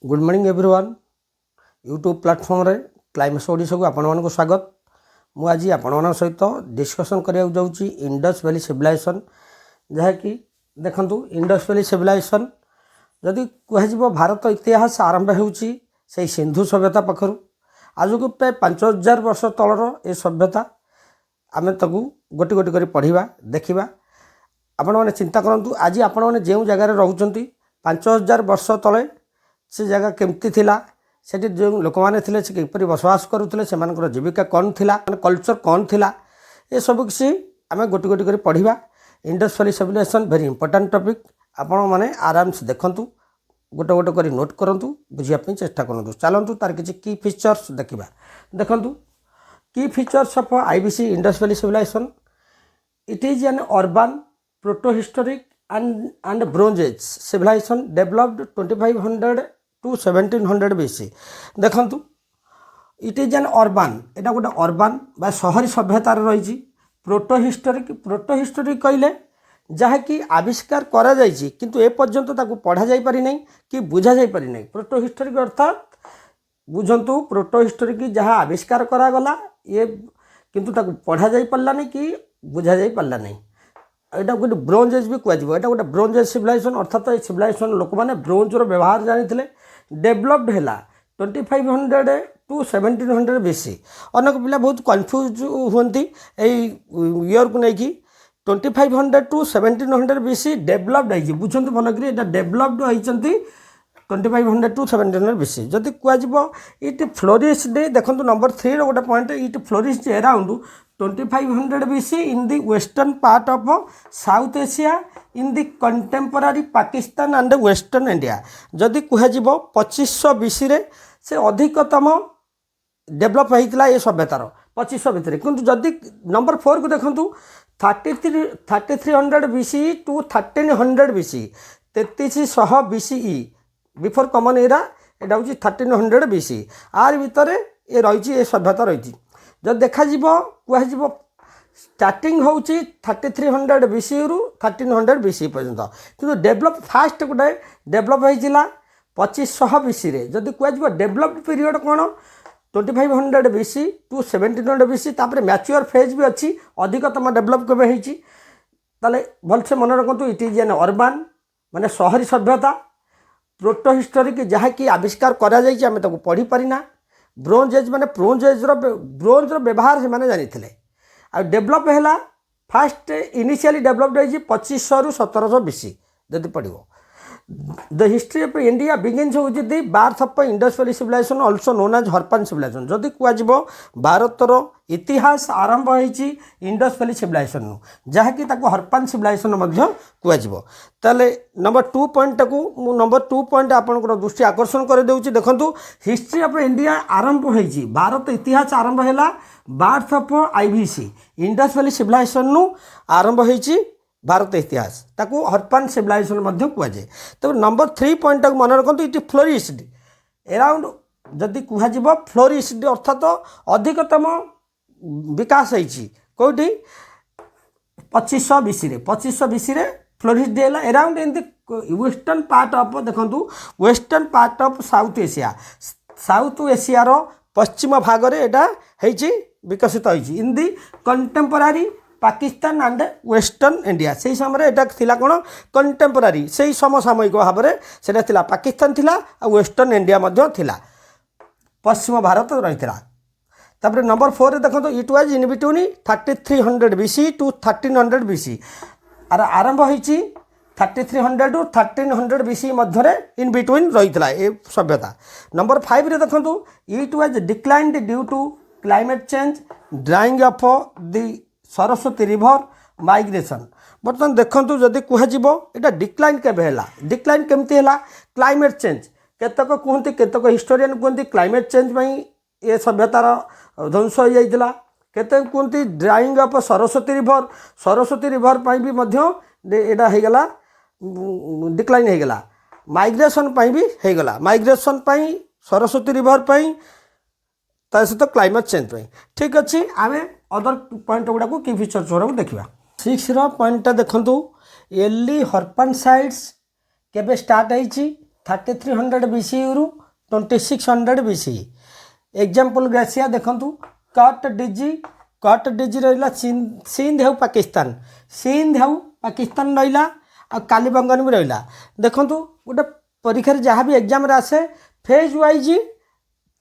Good morning everyone. YouTube platform रे climax Odisha को आपण मानक स्वागत। मु आज आपण मान सहित डिस्कसन करिया जाउची इंडस वैली सिविलाइजेशन, जहाँ कि देखंतु इंडस वैली सिविलाइजेशन जदि कह भारत इतिहास आरंभ होउची से सिंधु सभ्यता पाखरु आज को प्राय 5000 वर्ष तलर ए सभ्यता आम ताकू गोटी गोटी कर पढ़ा देखा। आपण मैंने चिंता करूँ आज आपण मैंने जो जगार रोचंती 5000 वर्ष तले से जगह केमती थिला, सेठी जो लोक मैंने थे से किपरि बसवास करुले, से जीविका कौन थिला, कल्चर कौन थिला, ये सब किसी आम गोटी गोटी कर पढ़ा। Indus valley civilization very important topic. आपण मैंने आराम से देखंतु, गोटे गोटे कर नोट करंतु, बुझिया चेष्टा करंतु। चलंतु तार किछि की फीचर्स देखिबा। देखंतु की features of IVC Indus valley civilisation. It is an urban protohistoric and bronze age civilization developed 2500 to 1700 BC। देखंतु इट इज एन अर्बन, एटा गोटे अर्बन बा शहरी सभ्यतार रही। प्रोटोहिस्टोरिक कहले जहाँ कि आविष्कार करा जाइछि किंतु ए पर्यंत ताकू पढ़ा जाई पारि नै कि बुझा जाई पारि नै। प्रोटोहिस्टोरिक अर्थात बुझंतु प्रोटोहिस्टोरिक जहाँ आविष्कार करा गला ये किंतु ताकू पढ़ा जाई पारला नै कि बुझा जाई पारला नै। एटा गोटे ब्रोंज एज भी कहजिबो। एटा गोटे ब्रोंज एज सिविलाइजेशन अर्थात ये सिविलाइजेशन लोक मैंने ब्रोंज रो व्यवहार जानी डेभलप्ड है 2500 टू 1700 BC। अनेक पिला बहुत कन्फ्यूज होती ईयर को लेकिन 2500 टू 1700 BC डेभलप्ड है। बुझे भल कि डेभलप्ड होती 2500 टू 1700 BC। जदि कह इट फ्लोरिश्ड, देखो नंबर 3 रो गोटे point, it flourished around 2500 BC in the western part of South Asia in the contemporary Pakistan and Western India। जदि कह 2500 BC रे से अधिकतम डेभलप होता ये सभ्यतार 2500 भितर। किंतु जदि नंबर 4 को देखु 3300 BC to 1300 BC 3300 BCE before common era एटा हूँ 1300 BC। आर भितर ये रही ये सभ्यता रही। जब देखा कह स्टार्टिंग हूँ 3300 BC रु 1300 BC पर्यंत, किंतु डेभलप फास्ट गोटे डेभलप होता 2500 BC रे। जदि कह डेभलप्ड पीरियड कौन 2500 BC टू 1700 BC। तापर मैच्योर फेज भी अच्छी, अधिकतम डेभलप केबे होईची ताले भलसे मन रखु। इट इज एन अर्बन माने शहरी सभ्यता। प्रोटोहिस्टोरिक जहाँ कि आविष्कार करा जाइछि आमे ताको पढ़ी परिना। ब्रोंज एज माने ब्रोंज रो व्यवहार से माने जानी थे। आ डेभलप है फास्ट इनिशियली डेभलप्ड है 2500 रु 1700 BC। जदि पढ़ो the history of India begins with the birth of Indus valley civilization also known as Harappan civilization. जदि कह भारतर इतिहास आरंभ होती इंडस वैली सिविलाइजेशन जहाँ कि हरप्पन सिविलाइजेशन कहुए। नंबर 2 पॉइंट को नंबर 2 पॉइंट आपंकर दृष्टि आकर्षण कर देउछि। देखंतु हिस्ट्री ऑफ इंडिया आरंभ होती भारत इतिहास आरंभ है birth of IVC Indus valley civilization आरंभ होती भारत इतिहास ताकू हरप्पन सिविलाइजेशन कहुए। तब नंबर 3 पॉइंट को मन रखु इट फ्लोरिश्ड अराउंड। जदि कह फ्लोरिश्ड अर्थात अधिकतम विकास होती कौटी 2500 BC रे। 2500 BC रे फ्लोरिश्ड है around in the western part of, देखो western part of South Asia. South Asia रो पश्चिम भाग में यहाँ विकसित होती in the contemporary Pakistan and western India. से समय एटा थिला कोन कंटेम्पोरारी से समसामयिक भाव में से पाकिस्तान थिला आ वेस्टर्न इंडिया मध्य थिला, पश्चिम भारत रही। तापर नंबर 4 देखो it was in between 3300 BC to 1300 BC। आर आरंभ होती 3300 टू 1300 BC मध्य इन बिटवीन रही ए सभ्यता। नंबर 5 रे देखो it was declined due to climate change drying of the Saraswati river migration. बर्तमान देखो जदि कह डिक्लाइन केबे हैला, डिक्लाइन केमती हैला क्लाइमेट चेंज। केतक कहते केतक हिस्टोरियन कहते क्लाइमेट चेंज ये सभ्यतार ध्वंस हो जाइतिला। केते कहते ड्राइंग ऑफ सरस्वती रिभर भी एटा हो गला डिक्लाइन हो गला। माइग्रेशन भी हो गला, माइग्रेशन सरस्वती रिभर सहित क्लाइमेट चेंज। ठीक अच्छे आम अदर पॉइंट गुड़ा की फीचर्स गुड़ा देखा। 6 पॉइंट देखु एर्ली हरप्पन साइट्स केबे स्टार्ट होती 3300 BC रु 2600 BC। एग्जाम्पल ग्रेसिया देखंतु कट डिजी रहा सिंध है पाकिस्तान, सिंध है पाकिस्तान रहा आ कालीबंगन भी रहा। देखंतु गोटे परीक्षा जहाँ भी एग्जाम आसे फेज वाइज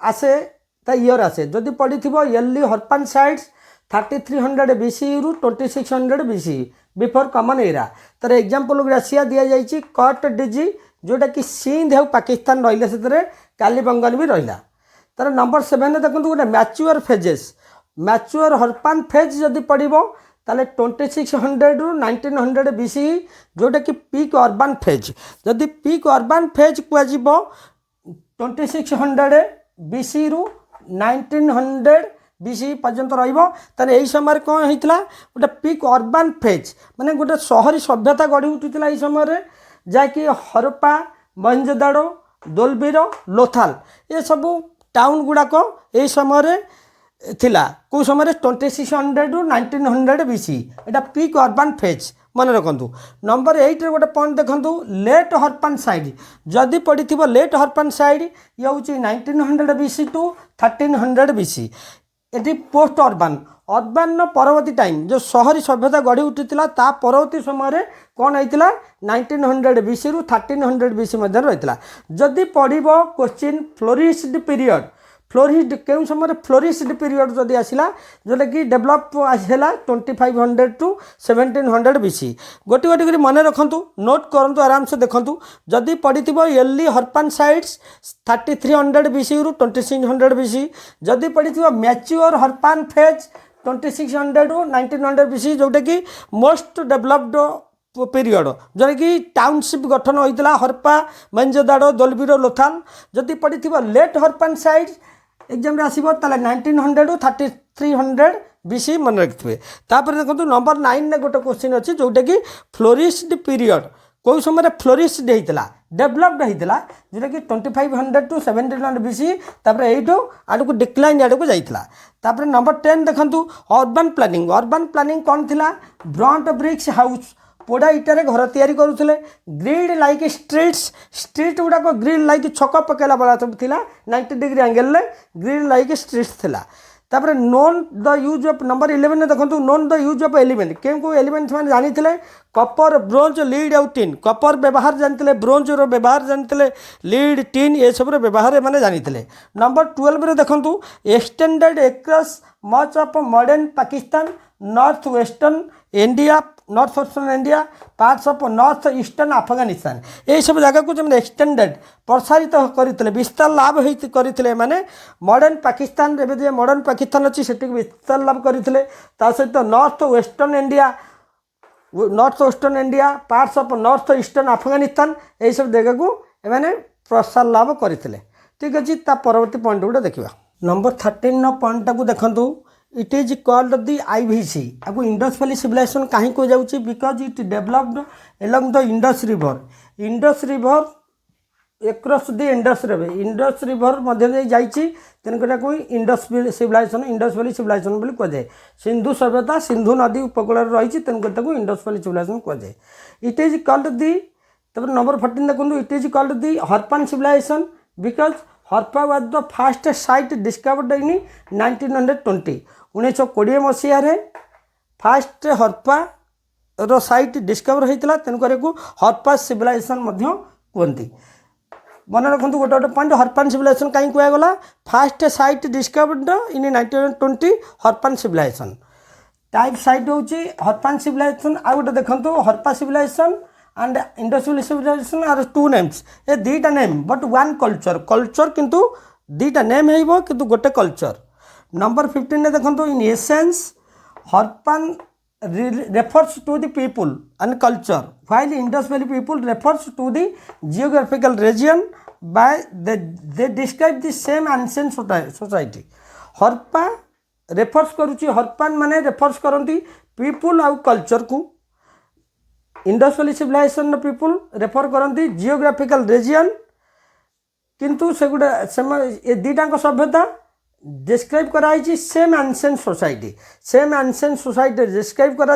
आसे ता ईयर आसे जदि पड़ी थी इयरली हरपान साइड्स 3300 BC रु 2600 BC बिफोर कॉमन एरा। तर एग्जाम्पल ग्रेसिया दि जाइए कट डिजी जोटा कि सिंध है पाकिस्तान रहा से कालीबंगन भी रहा। तर नंबर 7 देखो गोटे मैच्योर फेजेस, मैच्योर हरपान फेज जदि पड़ो ताले 2600 रु 1900 BC जोटा कि पीक अर्बान फेज। जदि पीक अर्बान फेज कह 2600 BC रु 1900 BC पर्यंत रही समय कौन होता गोटे पीक अर्बान फेज माने गोटे शहरी सभ्यता गढ़ी उठूला ये समय जहाँकि हरप्पा मोहनजोदाड़ो दोलबीर लोथाल ये सबू टाउन गुड़ाक ये समय थिला को समय 2600 रु 1900 BC एटा पीक अर्बान फेज मन रखु। नंबर 8 गोटे पॉइंट देखु लेट हरपान साइड जदि पड़ी थी लेट हरपान साइड ये हूँ 1900 BC टू 1300 BC। ये पोस्ट अर्बान अर्बान परवर्ती टाइम जो शहरी सभ्यता गढ़ी उठीला ता परवर्ती समय कौन होता 1900 BC रु 1300 BC मध्य रही। जदि पढ़ो क्वेश्चन फ्लोरिस्ड पीरियड फ्लोरिस्ड क्यों समय फ्लोरिस्ड पीरियड जदि आसला जोटा कि डेभलप आसला 2500 टू 1700 BC। गोटे गोटे कर मन रखु नोट करूँ आराम से देखूँ जदि पड़ी थी इयरली हरपान साइड्स 3300 BC रु 2600 BC। जदि पड़ी थी मैच्योर हरपान फेज 2600 टू 1900 BC जोटा कि मोस्ट डेभलप्ड पीरियड जोटा कि टाउनशिप गठन होता हरप्पा मोहनजोदाड़ो दोलबीर लोथाल। जदि पड़ी थी लेट हरपान साइड एग्जाम आसो 1900 टू 3300 BC मन रखिए। देखो नंबर 9 ने गोटे क्वेश्चन अच्छी जोटा कि फ्लोरिस्ड पीरियड कौ समय फ्लोरिस्ड होता डेभलप्ड होता जोटा कि 2500 टू 1700 BC यू आड़ को डिक्लाइन आड़ को जाता। नंबर 10 देखो अर्बान प्लानिंग कौन थी ब्रॉन्ट ब्रिक्स हाउस पोड़ा इटारे घर तैयारी करुले ग्रिड लाइक स्ट्रीट गुड़ाक ग्रिड लाइक छक पकेला वाला सब थिला 90 degree angle grid like streets थिला। तापर known the use of number 11 देखो known the use of element क्यों को एलिमेंट मैंने जानी थे कपर ब्रोंज लीड आउ टीन कपर व्यवहार जानते ब्रोंज व्यवहार जानते लीड टीन ये सब व्यवहार मैंने जानी थे। नंबर 12 देखो extended across much of modern Pakistan north western India north western India parts of north eastern Afghanistan ये सब जगह को जब एक्सटेंडेड प्रसारित करते विस्तार लाभ करते माने मॉडर्न पाकिस्तान जो मॉडर्न पाकिस्तान अच्छी से विस्तार लाभ करते सहित north western India parts of north eastern Afghanistan यही सब जगह को मैंने प्रसार लाभ करते। ठीक अच्छे परवर्ती पॉइंट गुड़ा देखा। नंबर 13 पॉइंट को देखूँ it is called the IVC आपको इंडस वैली सिविलाइजेशन कहीं को जाऊँगी because it developed along the Indus river across the Indus river मध्य जाइए तेनाली इंडस वैली सिविलाइजेशन बोली कहुए। सिंधु सभ्यता सिंधु नदी उपकूल रही तेनाली इंडस वैली सिविलाइजेशन कहुए। It is called the number 14 देखो it is called the Harappan civilisation because Harappa was the first site discovered in 1920 1920 मसीह फास्ट हरप्पा रो साइट डिस्कवर होता तेणुक हरप्पा सिविलाइजेशन कहते। मन रखु गोटे गोटे पॉइंट हरप्पन सिविलाइजेशन कहीं कहगला first site discovered in 1920 Harappan civilisation. Type site हूँ हरप्पन सिविलाइजेशन आ गए देखो Harappa civilisation and Indus valley civilisation are two names ए दीटा नेम बट वन कल्चर किंतु दीटा नेम हो किंतु गोटे कल्चर। नंबर 15 देखो in essence Harappan refers to the people and culture while Indus Valley people refers to the geographical region by they describe the same ancient society। Harappa refers करुच्ची हरप्पन माने refers करती people आउ कल्चर को Indus valley civilisation people refer करती geographical region किंतु से गुटे दीटा सभ्यता describe कराई सेम एंसेंट सोसाइटी डिस्क्राइब करा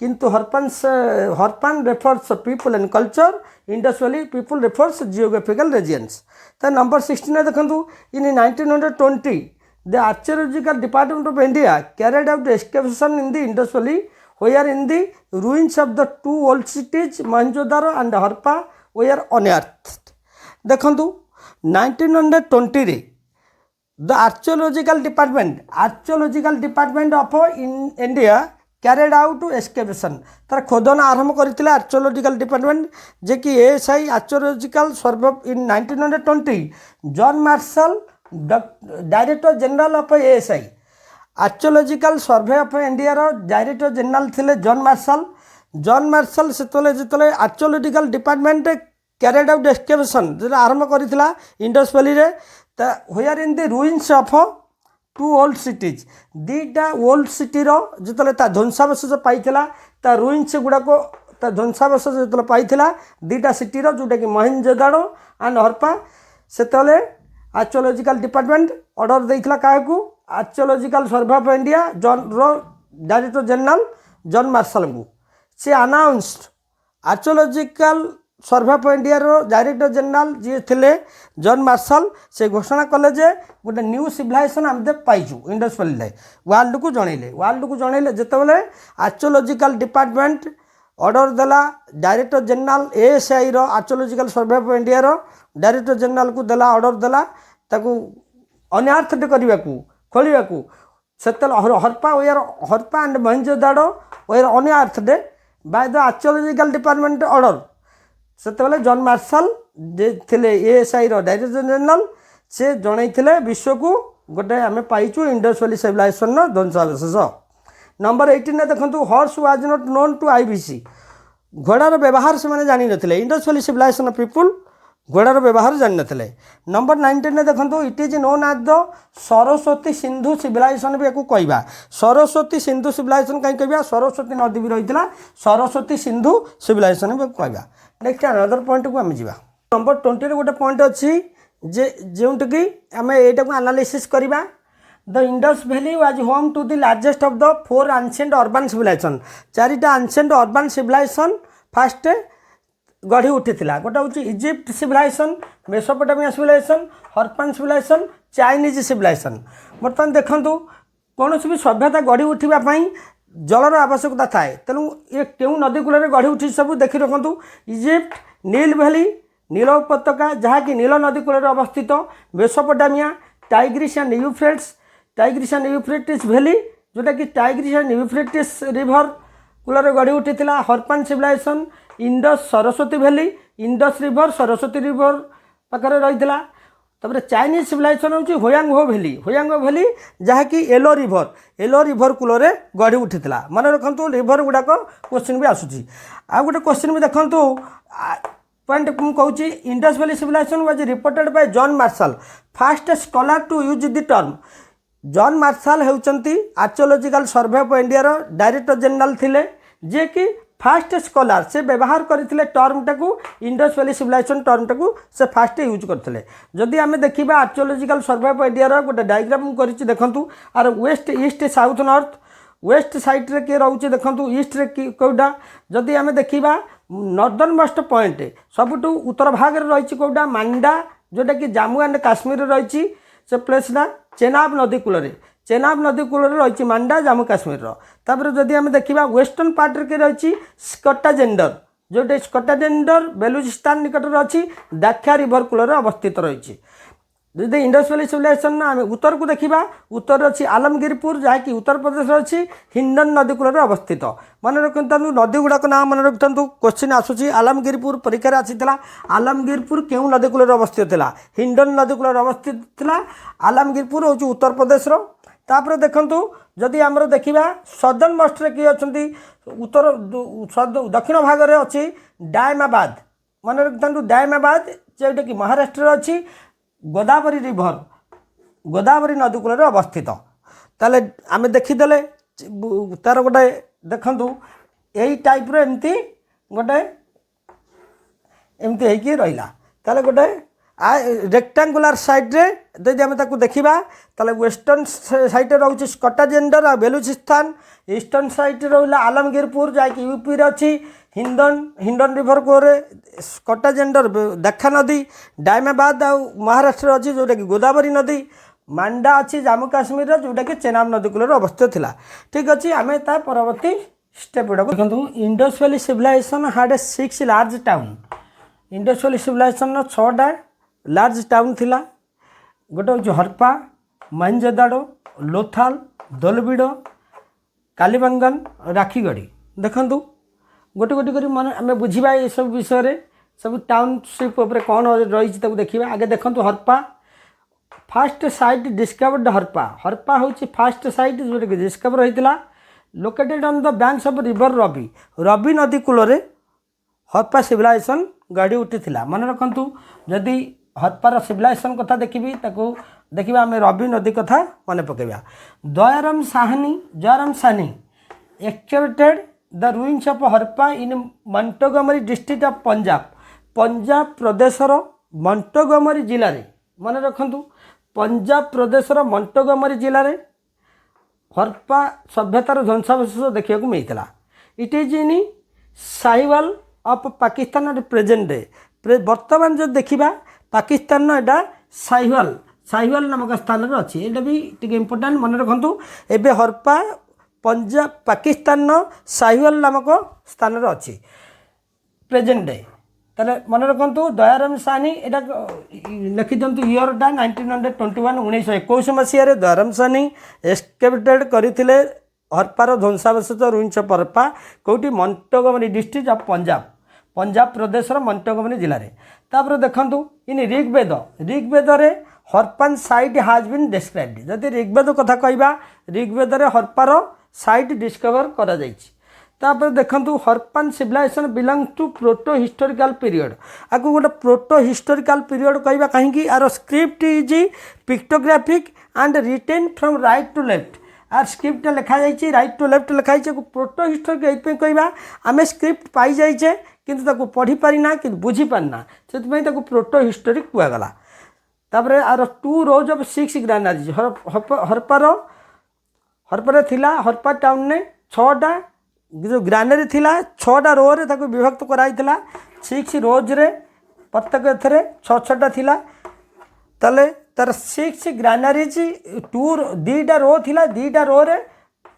किंतु Harappan refers people and culture, Indus valley people refers geographical regions. तो नंबर 16 देखो in 1920 the archaeological department of India carried out excavation in the Indus valley where in the ruins of the two old cities Mohenjo-daro and Harappa were unearthed। देखंतु 1920 रे the archaeological department of India carried out excavation तार खोदन आरंभ करथिले archaeological department जे कि ASI archaeological survey in 1920 John Marshall director general of ASI archaeological survey of India रो director general थिले जॉन मार्शल से archaeological department carried out excavation जो आरंभ करथिला इंडस वैली रे where in the ruins of two old cities दीटा old city रो जो ता ध्वंसावशेष पाइथिला ता रुइन्स गुड़ाक ता ध्वंसावशेष जो पाइथिला दीटा सिटी रो जोटा कि मोहेंजोदाड़ो एंड हरप्पा से आर्कियोलॉजिकल डिपार्टमेंट ऑर्डर देइथिला काहेकू archaeological survey of India director general John Marshall को से announced archaeological survey of India director general जी थे जॉन मार्शल से घोषणा कले जे गोटे न्यू सिविलाइजेशन आम पाइचु इंडस वैली वर्ल्ड को जनइले जितेबाला आर्कियोलॉजिकल डिपार्टमेंट ऑर्डर देला डायरेक्टर जनरल एएसआई रो archaeological survey of India director general को देला ऑर्डर देला ताकू अनआर्थड करने को खोलिया से Harappa and Mohenjodaro were unearthed by the archaeological department order से जॉन मार्शल थे एएसआई रो डायरेक्टर जनरल से जनइथिले विश्व को गोटे आम पाइचु इंडस वैली सिविलाइजेशन ध्वंसावशेष। नंबर 18 देखो horse was not known to IVC घोड़ार व्यवहार से जानी नथिले इंडस वैली सिविलाइजेशन पीपुल घोड़ार व्यवहार जानी नथिले। नंबर 19 देखो it is known as the Saraswati Sindhu civilisation भी कहवा सरस्वती सिंधु सिविलाइजेशन कहीं कहवा सरस्वती नदी भी रही सरस्वती सिंधु सिविलाइजेशन भी कहवा। नेक्स्ट अनदर पॉइंट को आम जा नंबर 20 गोटे पॉइंट अच्छी जे जोटि आम यहाँ को एनालिसिस करवा the Indus valley was home to the largest of the 4 ancient urban civilization चारिटा एंशिएंट अर्बन सिविलाइजेशन फास्ट गढ़ी उठी गोटे हूँ Egypt civilization Mesopotamia civilization Harappan civilization Chinese civilization. बर्तमान देखूँ कौन भी सभ्यता गढ़ी उठापी जलर आवश्यकता थाए तेणु ये क्यों नदी कूल गढ़ी उठी सब देखी रखु इजिप्ट नील वैली नील उपत्यका जहाँकि नील नदी कूल अवस्थित Mesopotamia Tigris and Euphrates valley जोटा कि टाइग्रिस एंड यूफ्रेटिस रिवर कूल गढ़ी उठी Harappan civilisation Indus Saraswati valley Indus river Saraswati river पाखे रही चाइनीज सिविलाइजेशन हूँ होयांगो वैली जहाँकि येलो रिवर कूल गढ़ी उठी मन रखु रिवर गुड़ाक क्वेश्चन भी आसूँ आ गोटे क्वेश्चन भी देखूँ पॉइंट मुझे Indus valley civilisation was reported by John Marshall first scholar to use the term John Marshall होती archaeological survey of India director general थिले जे कि फास्ट स्कॉलर से व्यवहार करते टर्मटा को इंडस वैली सिविलाइजेशन टर्मटा को से फास्ट यूज करते। जदि आम देखा आर्कियोलॉजिकल सर्वे ऑफ इंडिया गोटे डायग्राम कर देखूँ आर west east south north west side रे किए रोचे देखूँ ईस्ट रे कौटा जदि आम देखा नॉर्दर्न मोस्ट पॉइंट सबुठ उत्तर भाग में रही कौटा मांडा जोटा कि जम्मू एंड काश्मीर रही से प्लेसटा चेनाब नदी कूल रही मांडा जम्मू काश्मीर तापर जदि आम देखा वेस्टर्न पार्ट रे रही स्कॉटलैंड जोटे स्कॉटलैंड बेलुचिस्तान निकट अच्छी दाक्षा रिवर कूल अवस्थित रही। जदि इंडस वैली सिविलाइजेशन आम उत्तर को देखा उत्तर अच्छी आलमगीरपुर जहाँकि उत्तर प्रदेश अच्छी हिंडन नदी कूल अवस्थित मन रखु नदी गुड़ाक ना मन रखु क्वेश्चन आसूँ आलमगीरपुर परीक्षा आसाला आलमगीरपुर क्यों नदी कूल अवस्थित था हिंडन नदी कूल अवस्थित था आलमगीरपुर हूँ उत्तर प्रदेश तापर देखूँ जदि आमर देखा सदर्न मोस्ट किए अच्छा उत्तर दक्षिण भाग में अच्छी डायमाबाद मन रखु डायमाबाद जोटा कि महाराष्ट्र अच्छी गोदावरी रिवर गोदावरी नदी कूल अवस्थित ताले आम देखीदे तार गोटे देखु यही टाइप एमती गोटे एमती रहा ताले गोटे रेक्टांगुलर साइड्रे जदि आम देखा ताले वेस्टर्न साइड रोचे स्कॉटलैंड आ बेलुचिस्तान, ईस्टर्न साइड रहा आलमगीरपुर जैक यूपी अच्छी, हिंडन रिवर कोरे स्कॉटलैंड देखा नदी, डायमाबाद आ महाराष्ट्र अच्छी जोटा कि गोदावरी नदी, मांडा अच्छी जम्मू काश्मीर जोटा कि चेनाब नदी कूल अवस्थित थिला। ठीक अच्छे आम ता परवर्ती स्टेप गुड़ा देखो। Indus valley civilisation had a 6 large town. Indus valley civilisation 6टा लार्ज टाउन थिला। गोटे हूँ हरप्पा, मोहेंजोदाड़ो, लोथाल, धोलबीड़, कालीबंगन, राखीगढ़ी। देखूँ गोटे गोटे कर मन आम बुझा ये सब विषय सब टाउनशिप कौन रही देखा। आगे देखो Harappa first site discovered Harappa. Harappa हूँ फास्ट साइट जोटा कि डिस्कवर होता located on the banks of river Ravi. Ravi नदी कूल हरप्पा सिविलाइजेशन गढ़ी उठी मन रखु। जदि हरप्पार सिविलाइजेशन कथा देखी देखा आम रवि नदी कथा मन पकेबा। Jayram Sahni excavated the ruins of Harappa in Montgomery district of Punjab प्रदेशर मंटोगमरी जिले में मन रखु। पंजाब प्रदेशर मंटोगमरी जिले में हरप्पा सभ्यतार ध्वंसावशेष देखा मिलता। It is in Sahiwal of Pakistan at present day. बर्तमान जो देखा पाकिस्तान एटा साहिवाल नामक स्थान अच्छी। यहाँ भी टी इम्पोर्टाट मन रखु। एवं हरप्पा पंजाब पाकिस्तान साहिवाल नामक स्थान अच्छी प्रेजेंट डे। ताले मन रखु दयाराम साहनी एटा लिखि दिंतु इयरटा 1921 1921 मसीह दयाराम साहनी एक्सकेवेटेड करते हरप्पार ध्वंसावशेष रुइन्स ऑफ हरप्पा कौटी मंटोगमरी डिस्ट्रिक्ट ऑफ पंजाब प्रदेशर मंटोगमरी जिले में। तापर देखु इन ऋग्वेद रे Harappan site has been described. जदि ऋग्वेद कथा कहवा ऋग्वेद रे हरप्पार साइट डिस्कवर करा जायछि। तापर देखु Harappan civilisation belong to proto historical period. आपको गोटे प्रोटो हिस्टोरिकल पीरियड कहवा कहीं आर script is pictographic and written from right to left. आर स्क्रिप्ट लिखा जाइए राइट टू लेफ्ट लिखाई। प्रोटो हिस्टोरिक ये कहवा आम स्क्रिप्ट पाई जाइए किंतु पढ़ी पारिना कि बुझी पारिना से प्रोटो हिस्टोरिक कहगला। तापर are 2 rows of 6 granaries Harappa थिला। हरप्पा टाउन ने 6टा जो ग्रानरी थिला 6टा रो रे ताको विभक्त कराइथिला 6 रोज रे प्रत्येक एथरे 6-6टा थिला। ताले तार 6 ग्रानरीज 2टा रो थिला। 2टा रो रे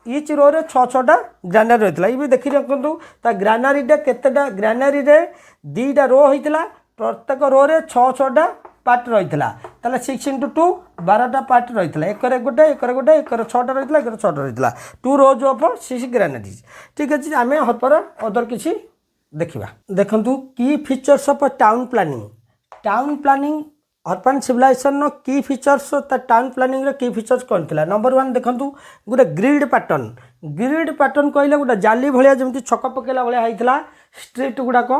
ईच रो रे 6-6टा ग्रानरी रहितला। ये भी देखि रखंतु ता ग्रानरीटा केतेटा ग्रानरी रे 2टा रो होइतला। प्रत्येक रो रे 6-6टा पार्ट रहितला। ताले 6 × 2 12टा पार्ट रहितला। एकरे गोटे एकरे गोटे एकरे 6टा रहितला एकरे 6टा रहितला। 2 रोज ऑफ 6 ग्रानरीज। ठीक अछि आमे हरप्पार अदर किछि देखिबा। देखंतु की features of town planning Harappan civilisation की फीचर्स टाउन प्लानिंग की फीचर्स कौन थिला। नंबर 1 देखंतु गोटे ग्रिड पैटर्न कहले गोटे जाली भलिया जेमति छक पकेला भलिया हैतला। स्ट्रीट गुडाक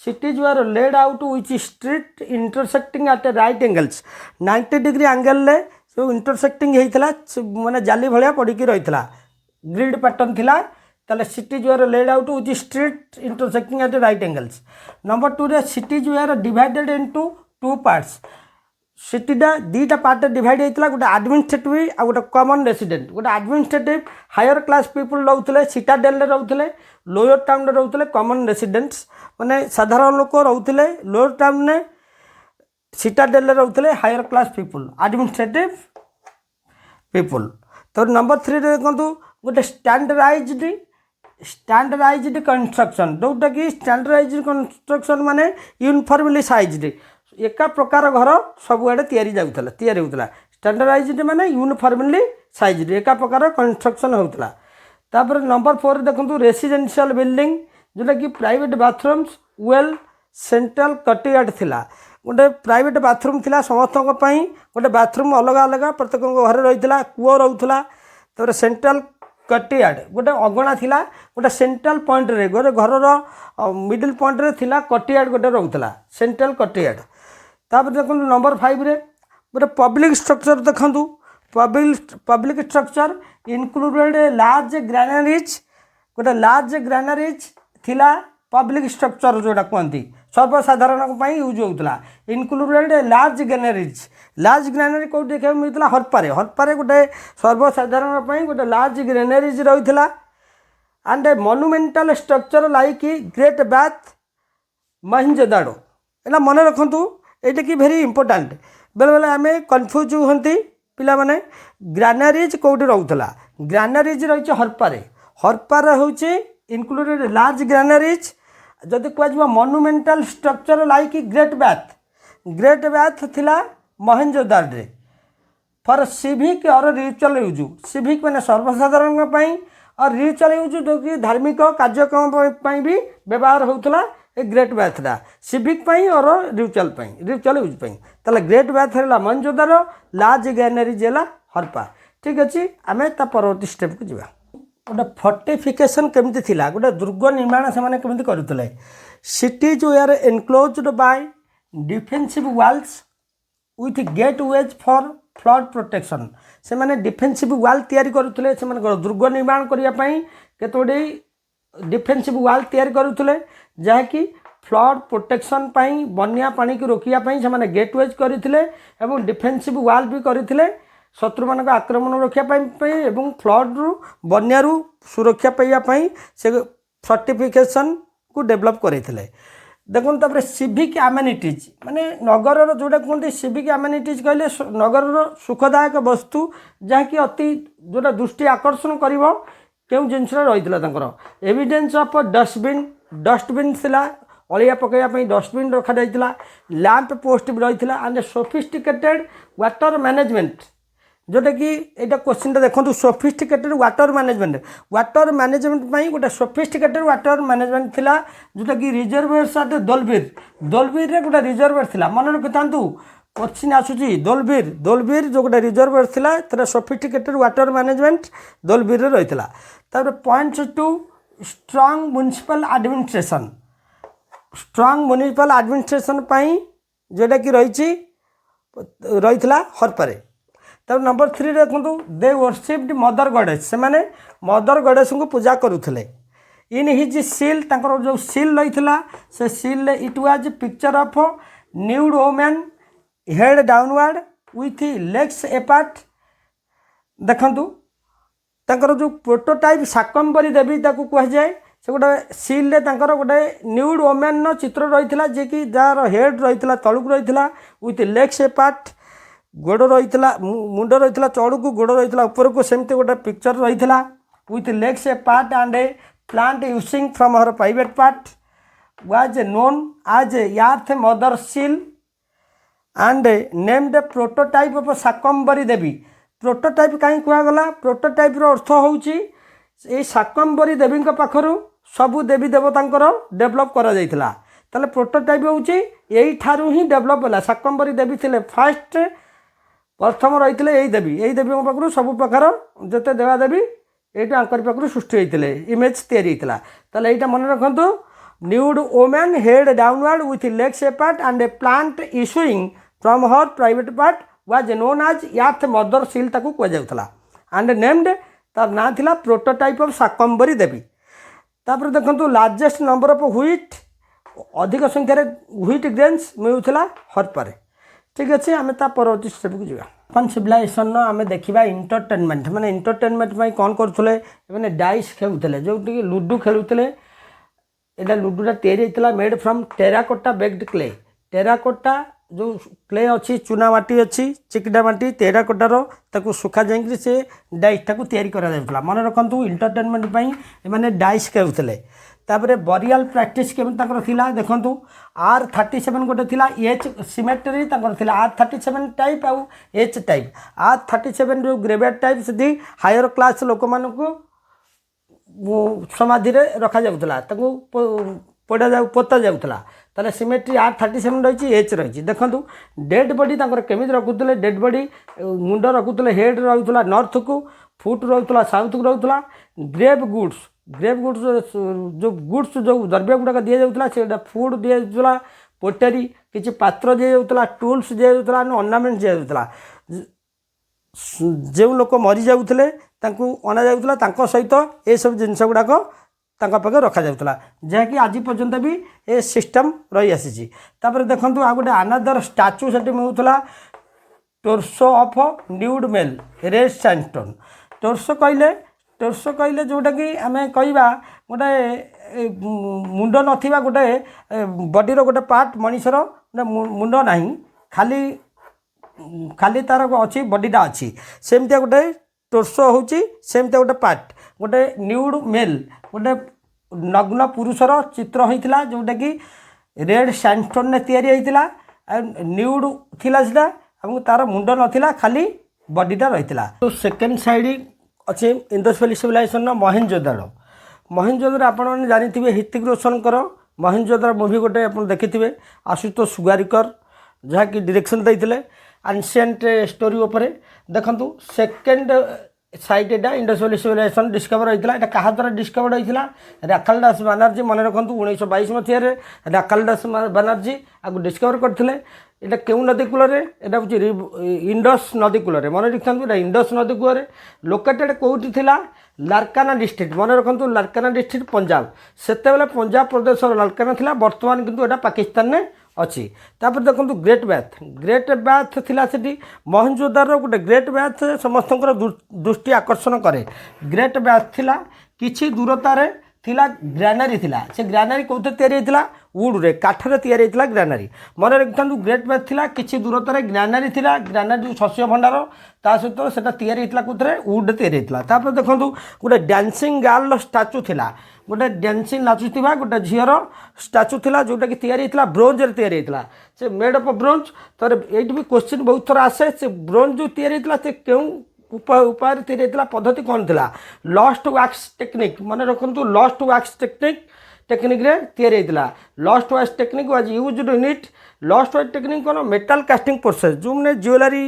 cities were laid out with street intersecting at right angles 90 degree angle ले सब इंटरसेक्टिंग होइतला माने जाली भलिया पड़िकी रहितला। ग्रिड पैटर्न थिला। ताले cities were laid out with street intersecting at right angles। Number 2 रे cities were divided into 2 parts। सिटीटा 2टा part divide होता। गोटे एडमिनिस्ट्रेटिव आ गोटे कॉमन रेसिडेंट। गोटे एडमिनिस्ट्रेटिव हायर क्लास पीपुल रोते सिटाडेल रोते लोअर टाउन रोते कॉमन रेसिडेंट्स माने साधारण लोक रोते लोअर टाउन ने सिटाडेल रोते higher class people administrative people. तो नंबर 3 देखो गोटे स्टैंडर्डाइज्ड कंस्ट्रक्शन जोटा कि स्टैंडर्डाइज्ड कंस्ट्रक्शन माने यूनिफॉर्मली साइज्ड एका प्रकार घर सबुआड़े तैयारी होता। स्टैंडर्डाइज्ड माने यूनिफॉर्मली साइज्ड एका प्रकार कंस्ट्रक्शन होता। तापर नंबर 4 देखो रेसिडेंशियल बिल्डिंग जोटा कि प्राइवेट बाथरूम्स वेल सेंट्रल कटियार्ड थिला। गोटे प्राइवेट बाथरूम थिला समस्त गोटे बाथरूम अलग अलग प्रत्येक घर रही कूओ रोला। तापर सेंट्रल कटियार्ड गोटे अगणा थिला। गोटे सेंट्रल पॉइंट रे गोटे घर मिडिल पॉइंट रे थिला कटियार्ड गोटे रोला सेंट्रल कटियार्ड। तापर देखो नंबर 5 रे गोटे पब्लिक स्ट्रक्चर देखु। Public structure included large granaries. गोटे लार्ज ग्रानरीज थिला पब्लिक स्ट्रक्चर जोटा कहती सर्वसाधारण यूज होता इनक्लूडेड लार्ज ग्रेनेरीज कौट देखा मिलता हरप्पा गोटे सर्वसाधारण गोटे लार्ज ग्रेनेरीज रही and a monumental structure like great bath Mohenjodaro एटा मन रखु ये कि भेरी इंपोर्टाट बेले बेले आम कन्फ्यूज हमें पिला माने ग्रानारीज कौटी रोला ग्रानारीज रही हरप्पार हूँ इनक्लूडेड लार्ज ग्रानारीज जदि कह monumental structure like great bath थिला मोहेंजोदाड़ो फॉर सिविक और रिचुअल यूज सिविक मैंने सर्वसाधारण और रिचुअल यूज जो कि धार्मिक कार्यक्रम भी व्यवहार होता ए ग्रेट बाथटा सिविक और रिचुअल यूज ताले ग्रेट बाथ है मोहेंजोदाड़ो लार्ज ग्रेनेरीज है हरप्पा ठीक अच्छे आम परवर्ती स्टेप को जावा गोटे फोर्टिफिकेशन केमती थिला गोटे दुर्ग निर्माण से केमती करुले cities were enclosed by defensive walls with gateways for flood protection से माने डिफेन्सिव वाल तैयारी करुले से दुर्ग निर्माण करने केतोटी डिफेन्सिव वाल तैयारी करुले जहाँकि फ्लड प्रोटेक्शन बन्या पानी की रोकियापाई से गेटवेज करते एवं डिफेन्सिव वाल भी करते शत्रु मान आक्रमण रखापी और फ्लड रु बन्यारू सुरक्षा पाइबापी से फोर्टिफिकेशन को डेभलप करते देखो तापर सिविक एमेनिटीज माने नगर जोटा कहते सिविक एमेनिटीज कहले नगर सुखदायक वस्तु जहाँकि अति जोटा दृष्टि आकर्षण कर क्यों जिनस रही एविडेंस ऑफ डस्टबिन थिला अलिया पकड़ापी डस्टबिन रखा जाइतिला लैंप पोस्ट भी रही एंड सोफिस्टिकेटेड वाटर मैनेजमेंट जोटा कि यहाँ क्वेश्चन देखो सोफिस्टिकेटेड वाटर मैनेजमेंट गोटे सोफिस्टिकेटेड वाटर मैनेजमेंट थिला जोटा कि रिजर्वेयर साथ दोलबीर गोटे रिजर्वेयर थिला मन रखि था क्वेश्चन आसूसी दोलबीर जो गोटे रिजर्वेयर थिला तेरा सोफिस्टिकेटेड वाटर मैनेजमेंट दोलबीर रही है points to strong municipal administration जोटा कि रही हरप्पा तब नंबर 3 देखो दे वर्शिप्ड मदर गॉडेस से माने मदर गॉडेस को पूजा करुले इन हिज सील जो सील रही से seal it was picture of nude women head downward with legs apart देखु तंकर जो प्रोटोटाइप शाकंबरी देवी ताकू कह जाए से गोटे सील गोटे न्यूड वोमेन चित्र रही है जी कि जार हेड रही तलुक रही विथ लेग्स एपार्ट गोड़ रही मुंड रही चढ़ को गोड़ रही ऊपर को सेमती गोटे पिक्चर रही with legs apart and a plant issuing from her private part was known as earth mother seal and named prototype of Shakambari Devi prototype कहीं कहगला प्रोटोटाइप अर्थ हूँ शाकंबरी देवी पाखर सबू देवी देवता डेभलप कर प्रोटोटाइप हूँ यही डेभलप है शाकंबरी देवी थे फास्ट प्रथम रही है यही देवी पाखु सब प्रकार जिते देवादेवी यहाँ पाखु सृष्टि होते इमेज या मन रखु nude women head downward with legs apart and a plant issuing from her private part was known as earth mother seal ताकू कहुला एंड नेम्ड तार ना थिला प्रोटोटाइप ऑफ शाकंबरी देवी तापर देखो लार्जेस्ट नंबर ऑफ व्हीट अधिक संख्यार व्हीट ग्रेन्स मिलूला हरप्पा ठीक अच्छे आम परवर्ती स्टेप को जावा अपन सिविलाइजेशन आम देखा इंटरटेनमेंट माने इंटरटेनमेंट कौन करुले डाइस खेलुले जो लुडु खेलुले यहाँ लुडुटा तैयारी made from terracotta baked clay terracotta जो क्ले अच्छी चूना माटी अच्छी चिकटा माटी टेराकोटार ताकू सुखा जाए से डाइसटा को तैयारी करा मन रखु इंटरटेनमेंट मैंने डाइस खेलुले तापर बरियाल प्रैक्टिस केमी देखूँ R37 गोटे थिला एच सिमेट्री R37 टाइप आउ एच टाइप R37 जो ग्रेवेड टाइप से हायर क्लास लोक मान समाधि रखा जाऊला पोता जाऊला ताले सिमेट्री R37 रही एच रही देखूँ डेड बॉडी केमी रखुले डेड बॉडी मुंड रखुले हेड रही नॉर्थ को फुट रही साउथ को रही ग्रेव गुड्स जो गुड्स जो द्रव्य गुड़ाक दि जाऊला से फूड दि जाऊला पोटेरी किसी पात्र दि जाऊला टूल्स दि जाऊला ऑर्नामेंट दि जाऊला जो लोक मरी जाऊले अना जाऊला सहित ये सब जिनस गुड़ाक तांका पाखे रखा जाउतला जहाँकि आज पर्यंत भी ए सिस्टम रही आसी। तापर देखंतु आ गोटे अनदर स्टाच्यू सेठी मिलुतला torso of nude male red sandstone. Torso कहले जोटा कि आम कहवा गोटे मुंड नथिबा गोटे बॉडी रो गोटे पार्ट मनीषर मुंड नाही खाली खाली तार अच्छी बॉडीटा अच्छी सेमती गोटे टोर्सो होची सेमती गोटे पार्ट गोटे न्यूड मेल गोटे नग्न पुरुषर चित्र होता जोटा कि रेड सैंडस्टोन ने तैयारी होता न्यूड थिला सेटा और तार मुंड नथिला खाली बॉडीटा रही। तो सेकेंड साइड अच्छे Indus valley civilization Mohenjodaro. Mohenjodaro आपने जानी ऋतिक रोशन मोहेंजोदारो मूवी गोटे आप देखी आशुतोष सुगारिकर जहाँकि डायरेक्शन देते एनशिएंट स्टोरी उपरे देखंतु सेकेंड साइट एटा इंडस वैली सिविलाइजेशन डिस्कवर होता है क्या द्वारा डिस्कवर होता राखाल दास बानर्जी मन रखु 1922 मसीह राखाल दास बानर्जी आपको डिस्कवर करते यहाँ क्यों नदी कूल एटा हूँ इंडस नदी कूल मन रखता इंडस नदी कूल लोकेटेड कौटी थिला लारकाना डिस्ट्रिक्ट मन रखु लारकाना डिस्ट्रिक्ट पंजाब से पंजाब प्रदेश लारकाना थिला बर्तमान किंतु एटा पाकिस्तान में अच्छी। तापर देखो ग्रेट बाथ थिला सेठी मोहनजोदारो गोटे ग्रेट बाथ समस्त दृष्टि आकर्षण करे। ग्रेट बाथ थिला किछि दूरतार थिला ग्रानारी थिला से ग्रानारी कौथे तैयारी होता वुड रे काठरे तैयारी होता ग्रानारी मन रखता ग्रेट बाथ थिला किछि दूरतार ग्रानारी थिला ग्रानारी शस्य भंडार ता सहित सेटा तैयारी होता कौथे वुड तैयारी होता। तापर देखो गोटे डांसिंग गर्ल स्टाच्यू थिला गोटे डांसिंग नाचुवा गोटे झीर स्टाच्यू थिला जोटा कि तैयारी होता ब्रोंज रे तैयारी होता से मेड अफ ब्रोंज। तर ये भी क्वेश्चन बहुत थर आसे से ब्रोंज जो तैयारी होता से क्यों उपाय तैयारी होता पद्धति कौन थी लस्ट वैक्स टेक्निक मन रखु लस्ट वैक्स टेक्निक रे तैयारी होता lost wax technique was used in it. Lost wax technique कौन मेटाल कास्टिंग प्रोसेस जो मैंने ज्वेलरी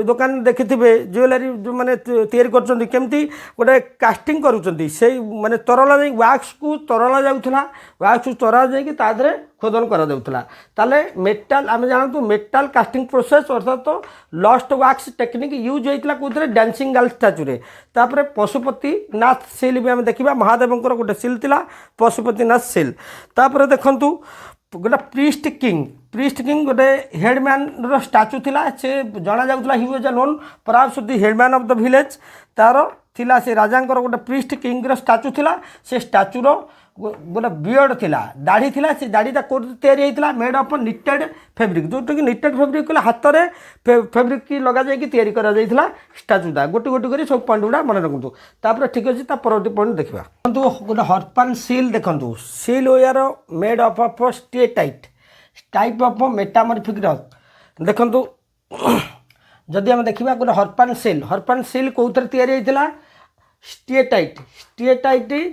दुकान देखी ज्वेलरी जो मैंने तैयारी करमती गोटे कास्टिंग करुँच से मैंने तरला जा वैक्स को तरला जाऊला वैक्स को तरा जाए खोदन करा ताले मेटाल आम जानतु मेटाल कास्टिंग प्रोसेस अर्थात तो लस्ट वैक्स टेक्निक यूज होता कौन डांसिंग गर्ल स्टाच्यू रे। तापर पशुपति नाथ सिल भी आम देखा महादेव गोटे सिल थिला पशुपति नाथ सिल। तापर देखंतु गोटे प्रीस्ट किंग गोटे हेडमैन रो स्टाच्यू थिला से जना जाउतला he was known perhaps the headman of the village तार थिला से राजांकर गोटे प्रीस्ट किंग रो स्टाच्यू थिला से स्टाच्यू रो गोटे बियर्ड थिला दाढ़ी थिला से दाढ़ीटा कोड तैयारी होता मेड अफ निटेड फैब्रिक जोटा कि निटेड फैब्रिक कहले हाथ में फैब्रिक की लगा जाए तैयारी करा जाइथिला स्टाच्यूटा गोटी गोटी कर सब पॉइंट गुड़ा मन रखु। तापर ठीक अच्छे परवर्ती पॉइंट देखा गोटे हर्पान सील देखु seal were made of of steatite type of metamorphic rock देखु जदि आम देखा गोटे हर्पान सील कौन तैयारी होता स्टेटाइट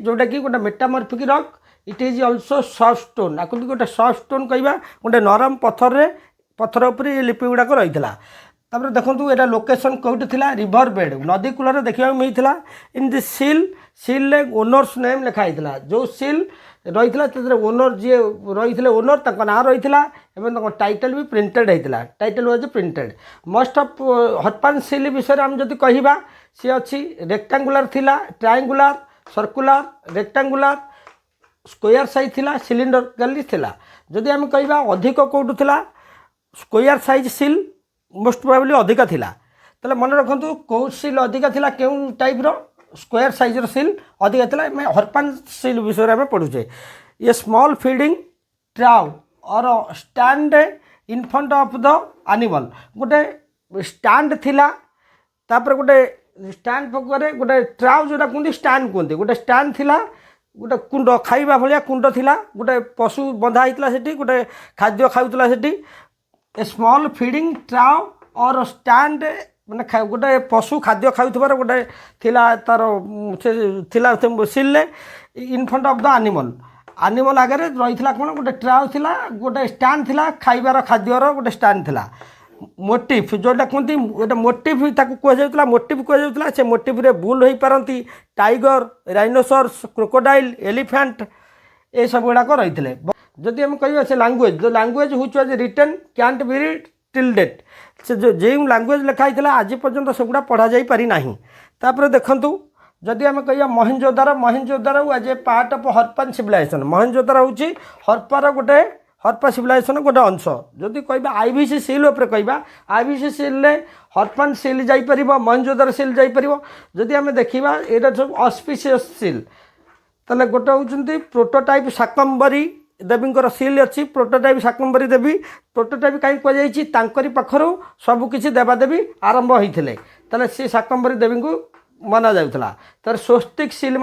जोटा कि गोटे metamorphic rock it is also soft stone आपको गोटे सॉफ्ट स्टोन कहवा गोटे नरम पत्थर उपर ये लिपि गुड़ाक रही है। देखो यहाँ लोकेशन कौटी थी रिवर बेड नदी कूल देखा मिलता इन दि सील ओनर्स नेम लिखाई जो सील रही ओनर जी रही ओनर ना रही टाइटल भी प्रिंटेड होता title was printed. Most of Harappan seal विषय आम जब कह सी अच्छी रेक्टांगुलर थिला triangular circular rectangular square size थिला सिलिंडर थिला जदि आम कहवा अधिक कौटू थिला square size seal most probably अधिका थिला ताले मन रखु कौ सील अधिका थिला क्यों टाइप रो स्क्वायर साइज रो सील अधिका थिला मैं हर्पान सील विषय में पढ़ुचे। ये स्मॉल फीडिंग ट्राउ और stand in front of the animal गोटे स्टैंड थिला तापर गोटे स्टैंड पकड़े गोटे ट्राउ जोटा कहते स्टैंड कहते गोटे स्टैंड थिला गोटे कुंड खाइबा भाया कुंड थिला गोटे पशु बंधा होता से गोटे खाद्य खाऊला से ए स्मॉल फीडिंग ट्राउ और स्टैंड मैंने गोटे पशु खाद्य खाऊबार गोटे थिला तार थिला सिल in front of the animal आगे रही कौन गोटे ट्राउ थिला गोटे स्टैंड थिला खाइबार खाद्यर गोटे स्टैंड थिला। मोटिफ जोटा कहते गोटे मोटिफ कहला मोटिफ कहला से मोटिफ रे बुल हो पारती टाइगर राइनोसर्स क्रोकोडाइल एलिफेंट ये सब गुड़ाक रही जदि आम कह से language which was written can't be read till date से जो लैंग्वेज लिखाई आज पर्यंत से गुड़ा पढ़ा जा पारि ना। तापर देखंतु जदि आम कह Mohenjodaro as a part of Harappan civilization Mohenjodaro हूँ हरप्पार गोटे हरप्पा सिविलाइजेशन गोटे अंश जदि कह आईवीसी सिल उपर कह आईवीसी सिल हरप्पन सिल जापर मोहेंजोदारो सिल जापर जदि आम देखा यहाँ सब ऑस्पिशियस सिल ताले गोटे होती प्रोटोटाइप शाकंभरी देवी सिल अच्छी प्रोटोटाइप शाकंभरी देवी प्रोटोटाइप कहीं कहुई पाखर सबकि देवादेवी आरंभ होते ताले सी शाकंभरी देवी को मना जाऊला तार स्वस्तिक सिल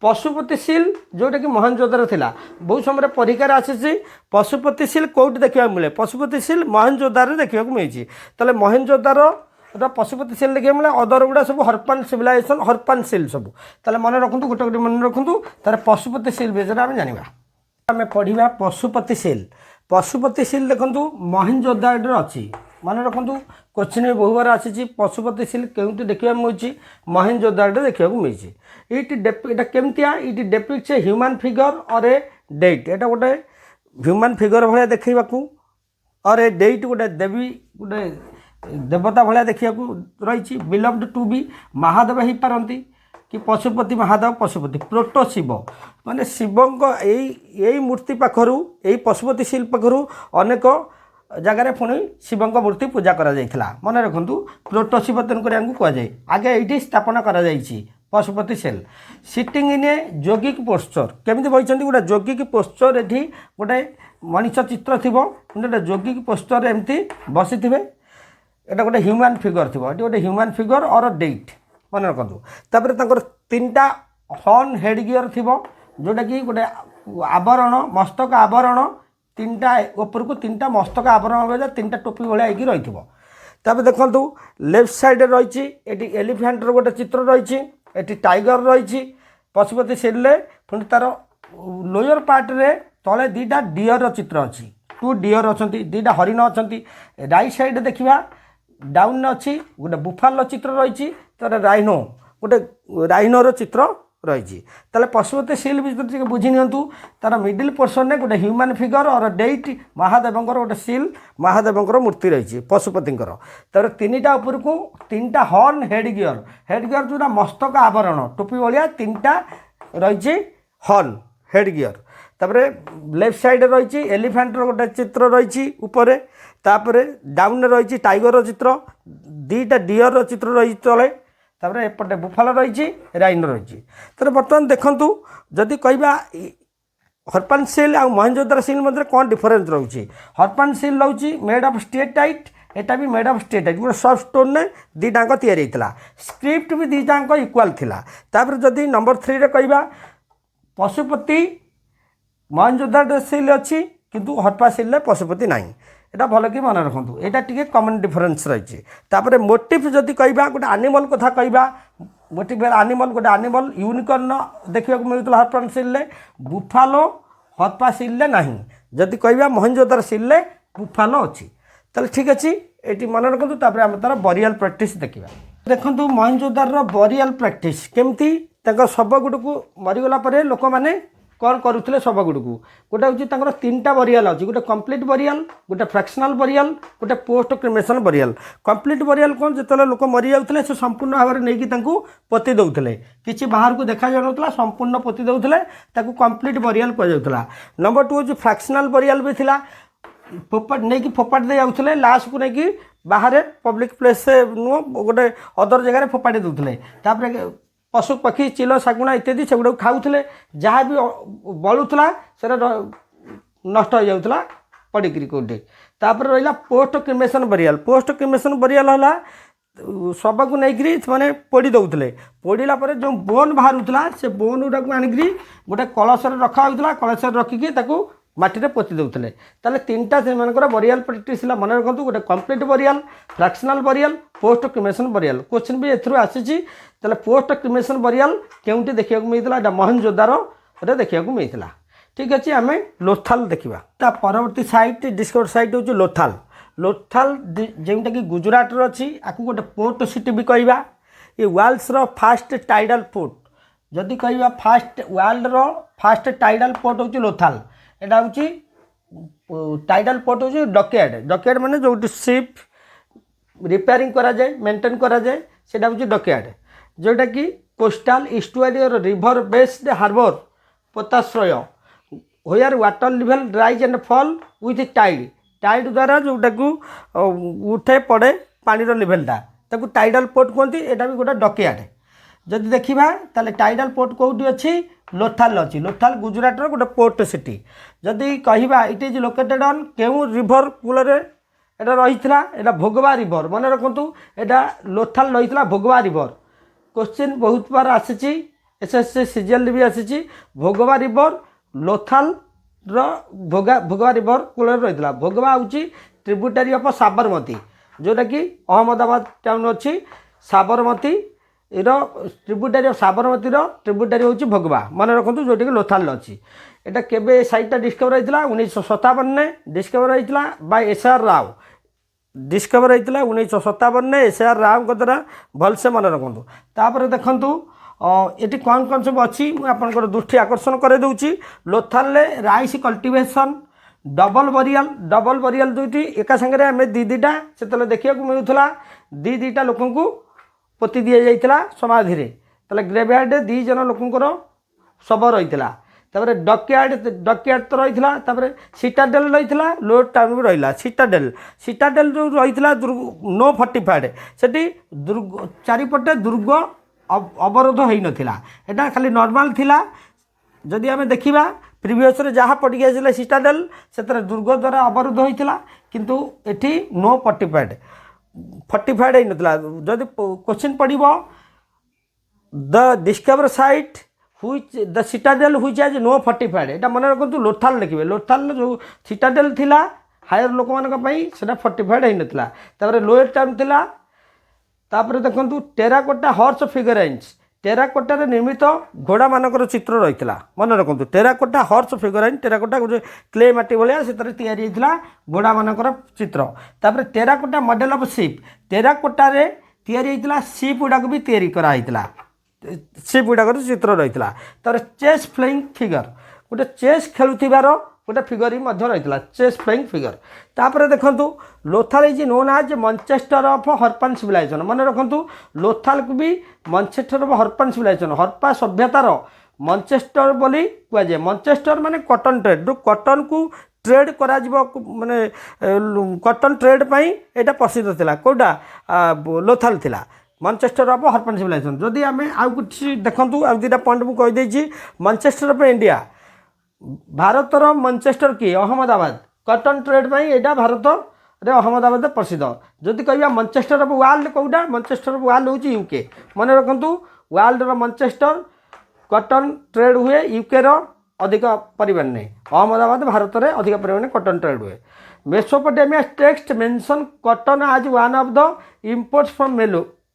पशुपति सिल जोटा कि मोहेंजोदारो थिला बहुत समय परीक्षार आसी पशुपति सिल कौट देखा मिले पशुपति सिल मोहेंजोदारो देखा मिली ताले मोहेंजोदारो पशुपति सिल देखा मिले अदर गुड़ा सब हरप्पन सिविलाइजेशन हरप्पन सिल सब ताले मन रखु गोटे गोटे मन रखु तार पशुपति सिल विषय आम जाना आम पढ़ा पशुपति सिल देखु मोहेंजोदारो अच्छी मन रखु क्वेश्चन भी बहु बार आसी पशुपति सिल क्योंकि देखा मिली मोहेंजोदारो देखा मिली ये केमतिया ये डेपिक्स ए ह्यूमन फिगर और ए डेट एटा गोटे ह्यूमन फिगर भाया देखा और ए डेट गोटे देवी गोटे देवता भाया देखा रही बिलव्ड टू बी महादेव हो पारती कि पशुपति महादेव पशुपति प्रोटो शिव माने शिवंक यही मूर्ति पाखर यही पशुपति शिल पाखर अनेक जगार पुणी शिवंक मूर्ति पूजा करा मन रखु प्रोटो शिव तेणुक कहुए आगे ये स्थापना करा Pashupati seal sitting in a yogic posture केमी बही गोटे जोगिक पोस्चर ये गोटे मनीष चित्र थी गोटे जोगिक पोस्चर एमती बसी थे एटा गोटे ह्यूमन फिगर थी गोटे ह्यूमन फिगर और डेट मन रखु तीन टा हॉर्न हेड गियर थी जोटा कि गोटे आवरण मस्तक आवरण तीन टा ऊपर को तीन टा मस्तक आवरण तीन टा टोपी भाया हो देखु लेफ्ट साइड रही एलिफेंटर गोटे चित्र रही ये टाइगर रही पशुपति सिल पुणी तार लोअर पार्ट रे तले दीटा डियर चित्र अच्छी 2 डियर अच्छा 2टा हरिण अच्छा राइट साइड देखा डाउन अच्छी गोटे बुफाल चित्र रही तार राइनो गोटे राइनोर चित्र रही पशुपति सिल भी बुझी नियंतु तार मिडिल पोर्सन में गोटे ह्यूमन फिगर और डेट महादेवंकर गोटे सिल महादेवंकर मूर्ति रही पशुपतिंकर तार 3टा उपर को 3टा हॉर्न हेड गियर जोटा मस्तक आवरण टोपी भाया 3टा रही हॉर्न हेड गियर तापर लेफ्ट साइड रही एलिफेंटर गोटे चित्र रही ऊपर तापर डाउन रही टाइगर चित्र 2टा डियर चित्र रही तले तापर एपटे बुफाल रही राइन रही तो बर्तमान देखूँ जदि कहवा हरप्पन सिल आ मोहेंजोदारो सिल मध्य कौन डिफरेन्स रोचे हरप्पन सिल रोचे मेड ऑफ स्टेटाइट एटा भी मेड ऑफ स्टेटाइट गोटे सॉफ्ट स्टोन ने दीटाक या स्क्रिप्ट भी दीटाक इक्वाल थिला तापर जदि नंबर 3 रे कहवा पशुपति मोहेंजोदारो सिल अच्छी किंतु हरप्पा सिल पशुपति नहीं एटा भल कि मन रखु यहाँ टी कमन डिफरेन्स रही तापर मोटिव जदि कहवा गोटे आनिमल कथा कहवा मोटिव आनिमल गोटे आनिमल यूनिकॉर्न देखा मिलता हरप्पन सिल बुफालो हरप्पा सिल नहीं जदि कहवा मोहेंजोदारो सिल बुफालो अच्छी ताले ठीक अच्छे ये मन रखु आम तार बरियाल प्रैक्टिस देखा देखो मोहेंजोदारो बरियाल प्रैक्टिस केमती शव गुड़ को मरीगला लोक मैंने कौन करुले शव गुड़ को गोटे हूँ 3टा बरियाल अच्छी गोटे कंप्लीट बरियाल गोटे फ्रैक्शनल बरियाल गोटे पोस्ट क्रिमेशन बरियाल कंप्लीट बरियाल कौन जो लोक मरी जाते से संपूर्ण भाव में नहीं पोती दौले कि बाहर को देखा जाऊला संपूर्ण पोती दौले कंप्लीट बरियाल कहुला नंबर 2 हूँ फ्रैक्शनल बरियाल भी था फोपाट नहीं फोपाट दे जाते लास्ट को लेकिन बाहर पब्लिक प्लेस से नुह गोटे अदर जगह फोपाड़ी दौले पशु पक्षी चिल शागुणा इत्यादि से गुड़ा खाऊले जहाँ भी बलूला से नष्ट हो जाऊला पड़िकी कौटे तापर रहा पोस्ट क्रिमेशन बरियाल है शव को लेकिन मैंने पोड़ी दौले पोड़ा जो बोन बाहर से बोन गुड़ा को आणिक गोटे कलशर रखा होता कलशर रखिकी माटी पोती दौले ताले 3टा से बरियाल प्रैक्टिस मन रखु गोटे complete burial fractional burial post cremation burial question भी एथुर आसी पोस्ट क्रिमेशन बरियाल केउंटी देखा मिलता मोहेंजोदारो देखा मिलता ठीक अच्छे आम लोथाल देखा परवर्ती साइट डिस्कवर साइट हूँ लोथाल जोटा कि गुजरात अच्छी आपको गोटे पोर्ट सिटी भी कहवा ये वर्ल्ड्स फास्ट टाइडल पोर्ट जदि कहवा first world fast tidal port हूँ लोथाल एटा हूँ टाइडल पोर्ट हूँ डकयार्ड माने जो शिप रिपेयरिंग करा जाए मेंटेन करा जाए सेटा हूँ डकयार्ड जोटा कि coastal estuary river based harbour पोताश्रय where water level rise and fall with tide tide द्वारा जोटा को उठे पड़े पानी लेवलटा ताकू टाइडल पोर्ट कहते यहाँ भी गोटे डकयार्ड जदि देखा ताले टाइडल पोर्ट कौटी अच्छी लोथाल अच्छी लोथाल गुजरात गोटे पोर्ट सिटी जदि कहवा इट इज लोकेटेड ऑन केउ रिभर कूल एटा रही है भोगवा रिभर मन रखु एटा लोथाल रही भोगवा रिभर क्वेश्चन बहुत बार आसी एसएससी सीजीएल भी आसी भोगवा रिभर लोथाल भोगवा रिभर कूल रही भोगवा हूँ ट्रिब्यूटारी ऑफ साबरमती जोटा कि अहमदाबाद टाउन अच्छी साबरमती ट्रिब्यूटारी साबरमती ट्रिब्यूटारी हूँ भोगवा मन रखु जोटा कि लोथाल अच्छी यहाँ केवे साइटा डिस्कवर होता 1957 डिस्कवर होता बाय एसआर राव डिस्कवर होता 1957 एसआर राव द्वारा भलसे मन रखु तापर देखूँ ये कौन कौन सब अच्छी मुझे दृष्टि आकर्षण कर दूची लोथाल राइस कल्टिवेशन डबल बरियाल दुईटी एका संगे आम दीटा से देखा मिलूला दीटा लोक पोती दि जाता समाधि तेल ग्रेवयार्ड 2 जन लोकंर शव रही है डकयार्ड तो रही है सीटाडेल रही है लोड टाउन भी रहा सीटाडेल जो रही नो फोर्टिफाइड से चारिपटे दुर्ग अवरोध हो नाला खाली नॉर्मल थिला जदि आम देखा प्रिवियस जहाँ पड़ी आसाला सीटाडेल से दुर्ग द्वारा अवरोध होता किंतु एटी नो फोर्टिफाइड होता जदि क्वेश्चन पड़ो the discover site which the citadel which as no fortified यहाँ मन रखु लोथाल लिखे लोथाल जो सीटाडेल थिला हायर लोक मानी फोर्टिफाइड होता लोअर टाउन थिला तापर देखो टेराकोटा हॉर्स फिगराइन्स टेराकोटार निर्मित घोड़ा मानकर चित्र रही है मन रखु टेराकोटा हॉर्स फिगराइन टेराकोटा गोटे क्ले माटी भाया से घोड़ा मानकर चित्र तापर टेराकोटा मॉडल ऑफ शिप टेराकोटार या शिप गुड़ाक भी या शिप गुड़ाक चित्र रही है तार चेस फ्लाइंग फिगर गोटे चेस खेलुथिबार गोटे फिगर ही रही है चेस फ्लाइंग फिगर तापर देखूँ Lothal is known as Manchester of Harappan civilisation मन रखु लोथाल को भी Manchester of Harappan civilisation Harappa सभ्यतार मैनचेस्टर बोली कहुए मैनचेस्टर माने कॉटन ट्रेड जो कॉटन को ट्रेड करा माने कॉटन ट्रेड पाई एटा प्रसिद्ध थिला कोडा लोथाल थिला मैनचेस्टर ऑफ हरप्पन सिविलाइजेशन जदि आम आउ कुछ देखूँ आउ 2टा पॉइंट मुझे कहीदे मैनचेस्टर ऑफ इंडिया भारतर मैनचेस्टर किए अहमदाबाद कॉटन ट्रेड पाई एटा भारत रे अहमदाबाद प्रसिद्ध जदि कह मैनचेस्टर ऑफ वर्ल्ड कौटा मैनचेस्टर ऑफ वर्ल्ड हूँ यूके मन रखु वर्ल्ड मैनचेस्टर कॉटन ट्रेड हुए यूके अधिक परिमाण में अहमदाबाद भारत में अधिक परिमाण में कॉटन ट्रेड हुए Mesopotamia text mention cotton as one of the imports from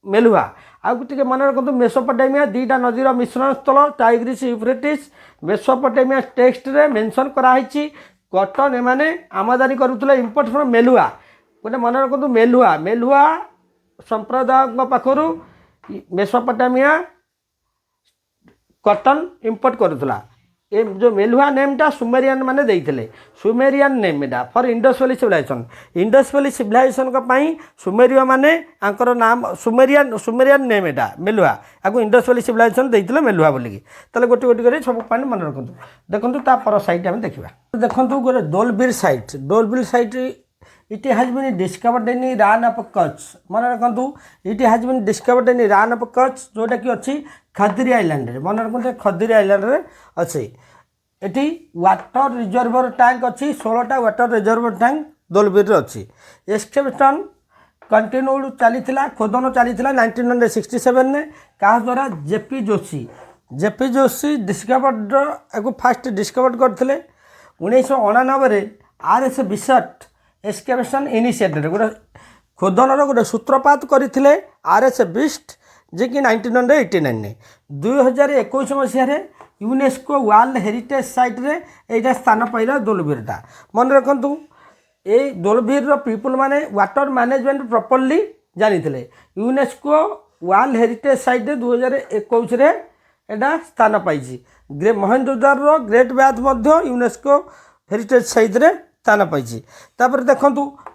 Meluha आउ टे मन रखु मेसोपोटामिया 2टा नदीर मिश्रण स्थल टाइग्रिस यूफ्रेटिस मेसोपोटामिया टेक्स्ट रे मेंशन कराई कॉटन एमाने आमदानी करुले इंपोर्ट फ्रॉम मेलुहा गोटे मन रखु मेलुहा संप्रदाय पाखर मेसोपोटामिया कॉटन इंपोर्ट करुला ए जो मेलुहा नेमटा सुमेरियन माने देइथिले सुमेरियन नेम एटा for Indus valley civilization Sumeria माने आंकर नाम सुमेरियन नेम एटा मेलुहा आगु इंडस वैली सिविलाइजेशन देइथिले मेलुहा बोलिकी ताले गोटी गोटी करे सब पानी मन रखंतु देखंतु ता पर साइट हम देखिबा देखंतु गोटे Dholavira site it has been discovered in Rann of Kutch मन रखु it has been discovered in Rann of Kutch जोटा कि अच्छी खदिरी आइलैंड रे मन रखु खदिरी आइलैंड रे अच्छी एटी वाटर रिजर्वर टैंक अच्छी 16टा वाटर रिजर्वर टैंक डोलबीर अच्छी एक्सकेवेशन कंटिन्यूड चली खोदन चली 1967 में क्या द्वारा जेपी जोशी डिस्कवर्ड या फास्ट डिस्कवर्ड करते 1999 RS बिशट एक्सकेवेशन इनिशिएटेड गोटे खोदन गोटे सूत्रपात करते RS बिस्ट जे कि 1989 2021 मसीह यूनेस्को वर्ल्ड हेरिटेज साइट रे एटा स्थान पाइला डोलबीरटा मन रखु ये डोलबीर पीपुल माने वाटर मैनेजमेंट प्रॉपर्ली जानी यूनेस्को वर्ल्ड हेरिटेज साइट रे 2021 रे एटा स्थान पाई महेंद्रजार great bath UNESCO heritage site रे स्थान पाई। तापर देखूँ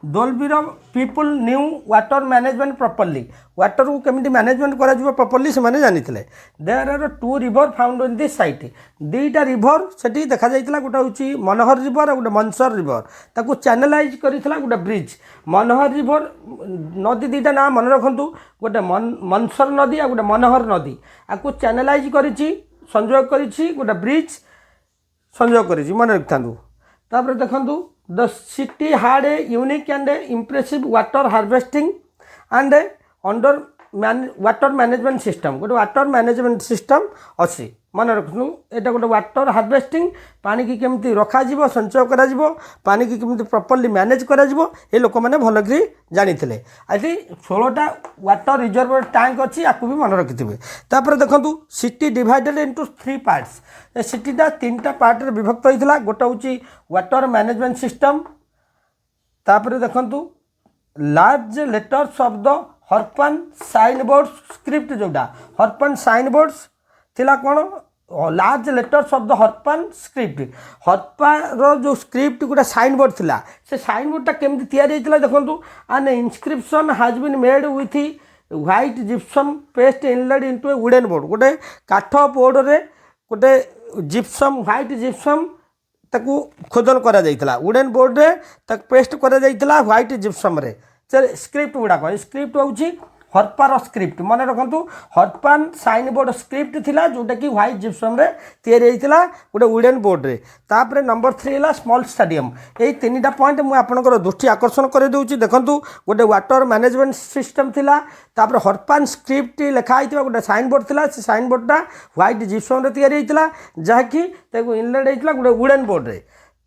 Dholavira people knew water management properly, water को केमिटी मैनेजमेंट करा प्रॉपर्ली से माने जानी थे। There are 2 river found in this site, 2टा river से देखा जाता, गोटे हूँ मनोहर रिवर और गोटे मनसर रिवर, ताको चैनलाइज करता गोटे ब्रिज। मनोहर रिवर नदी 2टा ना मन रखु, गोटे मनसर नदी और गोटे मनोहर नदी, आपको चैनलाइज कर संयोग कर गोटे ब्रिज संयोग कर मन रखता। तापर देखु द सिटी हाड a unique and impressive water harvesting and under water management system, गोटे वाटर मैनेजमेंट सिस्टम अच्छी मन रखु। यहाँ गोटे वाटर हार्वेस्टिंग, पानी की केमती रखा संचय करा, पानी की केमती प्रॉपर्ली मैनेज करा, ये लोक मैंने भलक जानी थे। आज 16टा वाटर रिजर्व टैंक अच्छी, आपको भी मन रखिथे। तापर देखु सिटी डिवाइडेड इनटू 3 पार्ट्स, सिटीटा 3टा पार्ट रे विभक्त होता। गोटे हूँ वाटर मैनेजमेंट सिस्टम, तापर देखु large letters of the Harappan sign board script, जोटा हरपन साइन बोर्ड्स थिला कौन large letters of the Harappan script, हरपार जो स्क्रिप्ट गोटे साइन बोर्ड थिला, से साइन बोर्डटा केमती तैयारी होइतिला देखंतु। An inscription has been made with white gypsum paste inlaid into a wooden board, गोटे काठ बोर्ड रे गोटे जिप्सम व्हाइट जिप्सम ताकू खोदन करा जाइतिला, वुडन बोर्ड रे ताक पेस्ट करा जाइतिला व्हाइट जिप्सम रे। स्क्रिप्ट गुड़ाक स्क्रिप्ट हूँ हरपार स्क्रिप्ट मन रखु, हरपान साइन बोर्ड स्क्रिप्ट थिला जोटा कि व्हाइट जिप्सम रे तैयारी होइतिला गोटे वुडन बोर्ड रे। तापर नंबर 3 है स्मॉल स्टेडियम, यही 3टा पॉइंट मुझे आपंकर दृष्टि आकर्षण कर दूसरी। देखूँ गोटे वाटर मैनेजमेंट सिस्टम थिला, तापर हरपान स्क्रिप्ट लिखाई गोटे साइन बोर्ड थिला, से साइन बोर्डटा व्हाइट जिप्सम रे तैयारी होइतिला जहाँकि इनलेट होइतिला गोटे वुडन बोर्ड रे।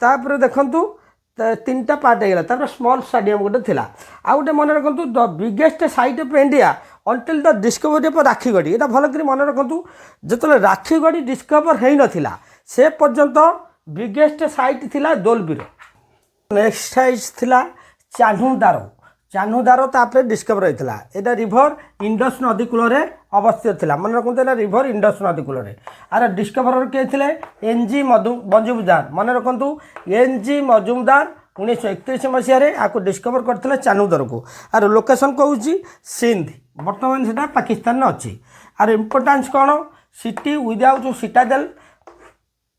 तापर देखूँ 3टा पार्ट होगा। तापर स्मॉल स्टेडियम गोटे थिला, आ गोटे मन रखु the biggest site of India until the discovery of Rakhigarhi, यहाँ भल कर मन रखु जो राखीगढ़ी डिस्कवर हो नाला से पर्यंत बिगेस्ट साइट थिला डोल्बीर। नेक्स्ट साइट थिला चान्हुदारो, चान्हुदारो तापर डिस्कवर होता। यहाँ रिभर इंडस नदी कूल अवस्थित था, मन रखु रिभर इंडस नदी कूल। आर डिस्कवरर किए थे एनजी मजुमदार, मन रखु एनजी मजुमदार 1931 मसीह आपको डिस्कवर करते चान्हुदार को। आर लोकेशन कौन सिंध, बर्तमान से पाकिस्तान अच्छी। आर इम्पोर्टान्स कौन सिटी विदाउट सिटाडेल,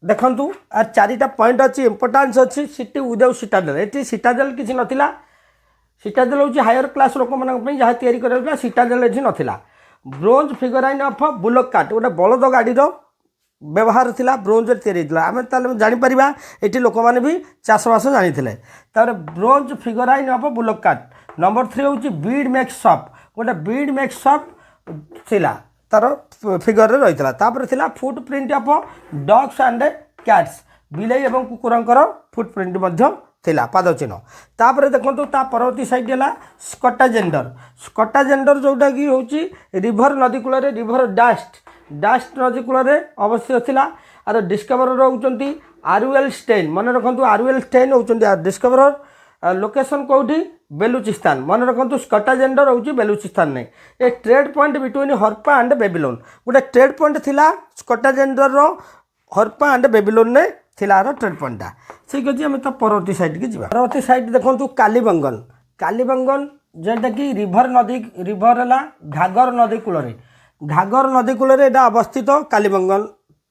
देखु आर 4टा पॉइंट अच्छी इम्पोर्टान्स अच्छी सिटी विदाउट सिटाडेल। ये सिटाडेल किसी नाला, सिटाडेल हूँ हायर क्लास लोक मैं जहाँ तैयारी कर सिटाडेल ये नाला। Bronze figurine of bullock cart, गोटे बलद गाड़ी व्यवहार थिला, ब्रोंज तैयारी होता। आम जापर ये लोक मैंने भी चाषबास जानी थे। तार bronze figurine of bullock cart. Number 3 हूँ बीड मेक शॉप, गोटे बीड मेक शॉप थिला तार फिगर रही था। तापर थिला foot print of dogs and cats, बिलाई और कुकुरंकर फुट प्रिंट थिला पाद चिन्ह। तापर देखो ता परवर्ती साइड है स्कटा जेंडर, स्कटा जेंडर जोटा कि हूँ रिभर नदी कूल, रिभर डास्ट नदी कूल अवस्थित थिला। आर डिस्कवरर होती आरुएल स्टेन, मन रखु आरुएल स्टेन होती डिस्कवरर। लोकेशन कौटी बेलुचिस्तान, मन रखु स्कटा जेंडर हूँ बेलुचिस्तान ने। ए trade point between Harappa and Babylon, गोटे ट्रेड पॉइंट थिला स्कटा जेंडर हरप्पा एंड बेबीलोन ने थिलार ट्रेड पॉइंटा। ठीक अच्छे आम तो परवर्ती साइड की जावा। परवर्ती साइड देखो कालीबंगन, कालीबंगन जेटा कि रिभर नदी, रिभर है घागर नदी कूल, घागर नदी कूल अवस्थित कालीबंगन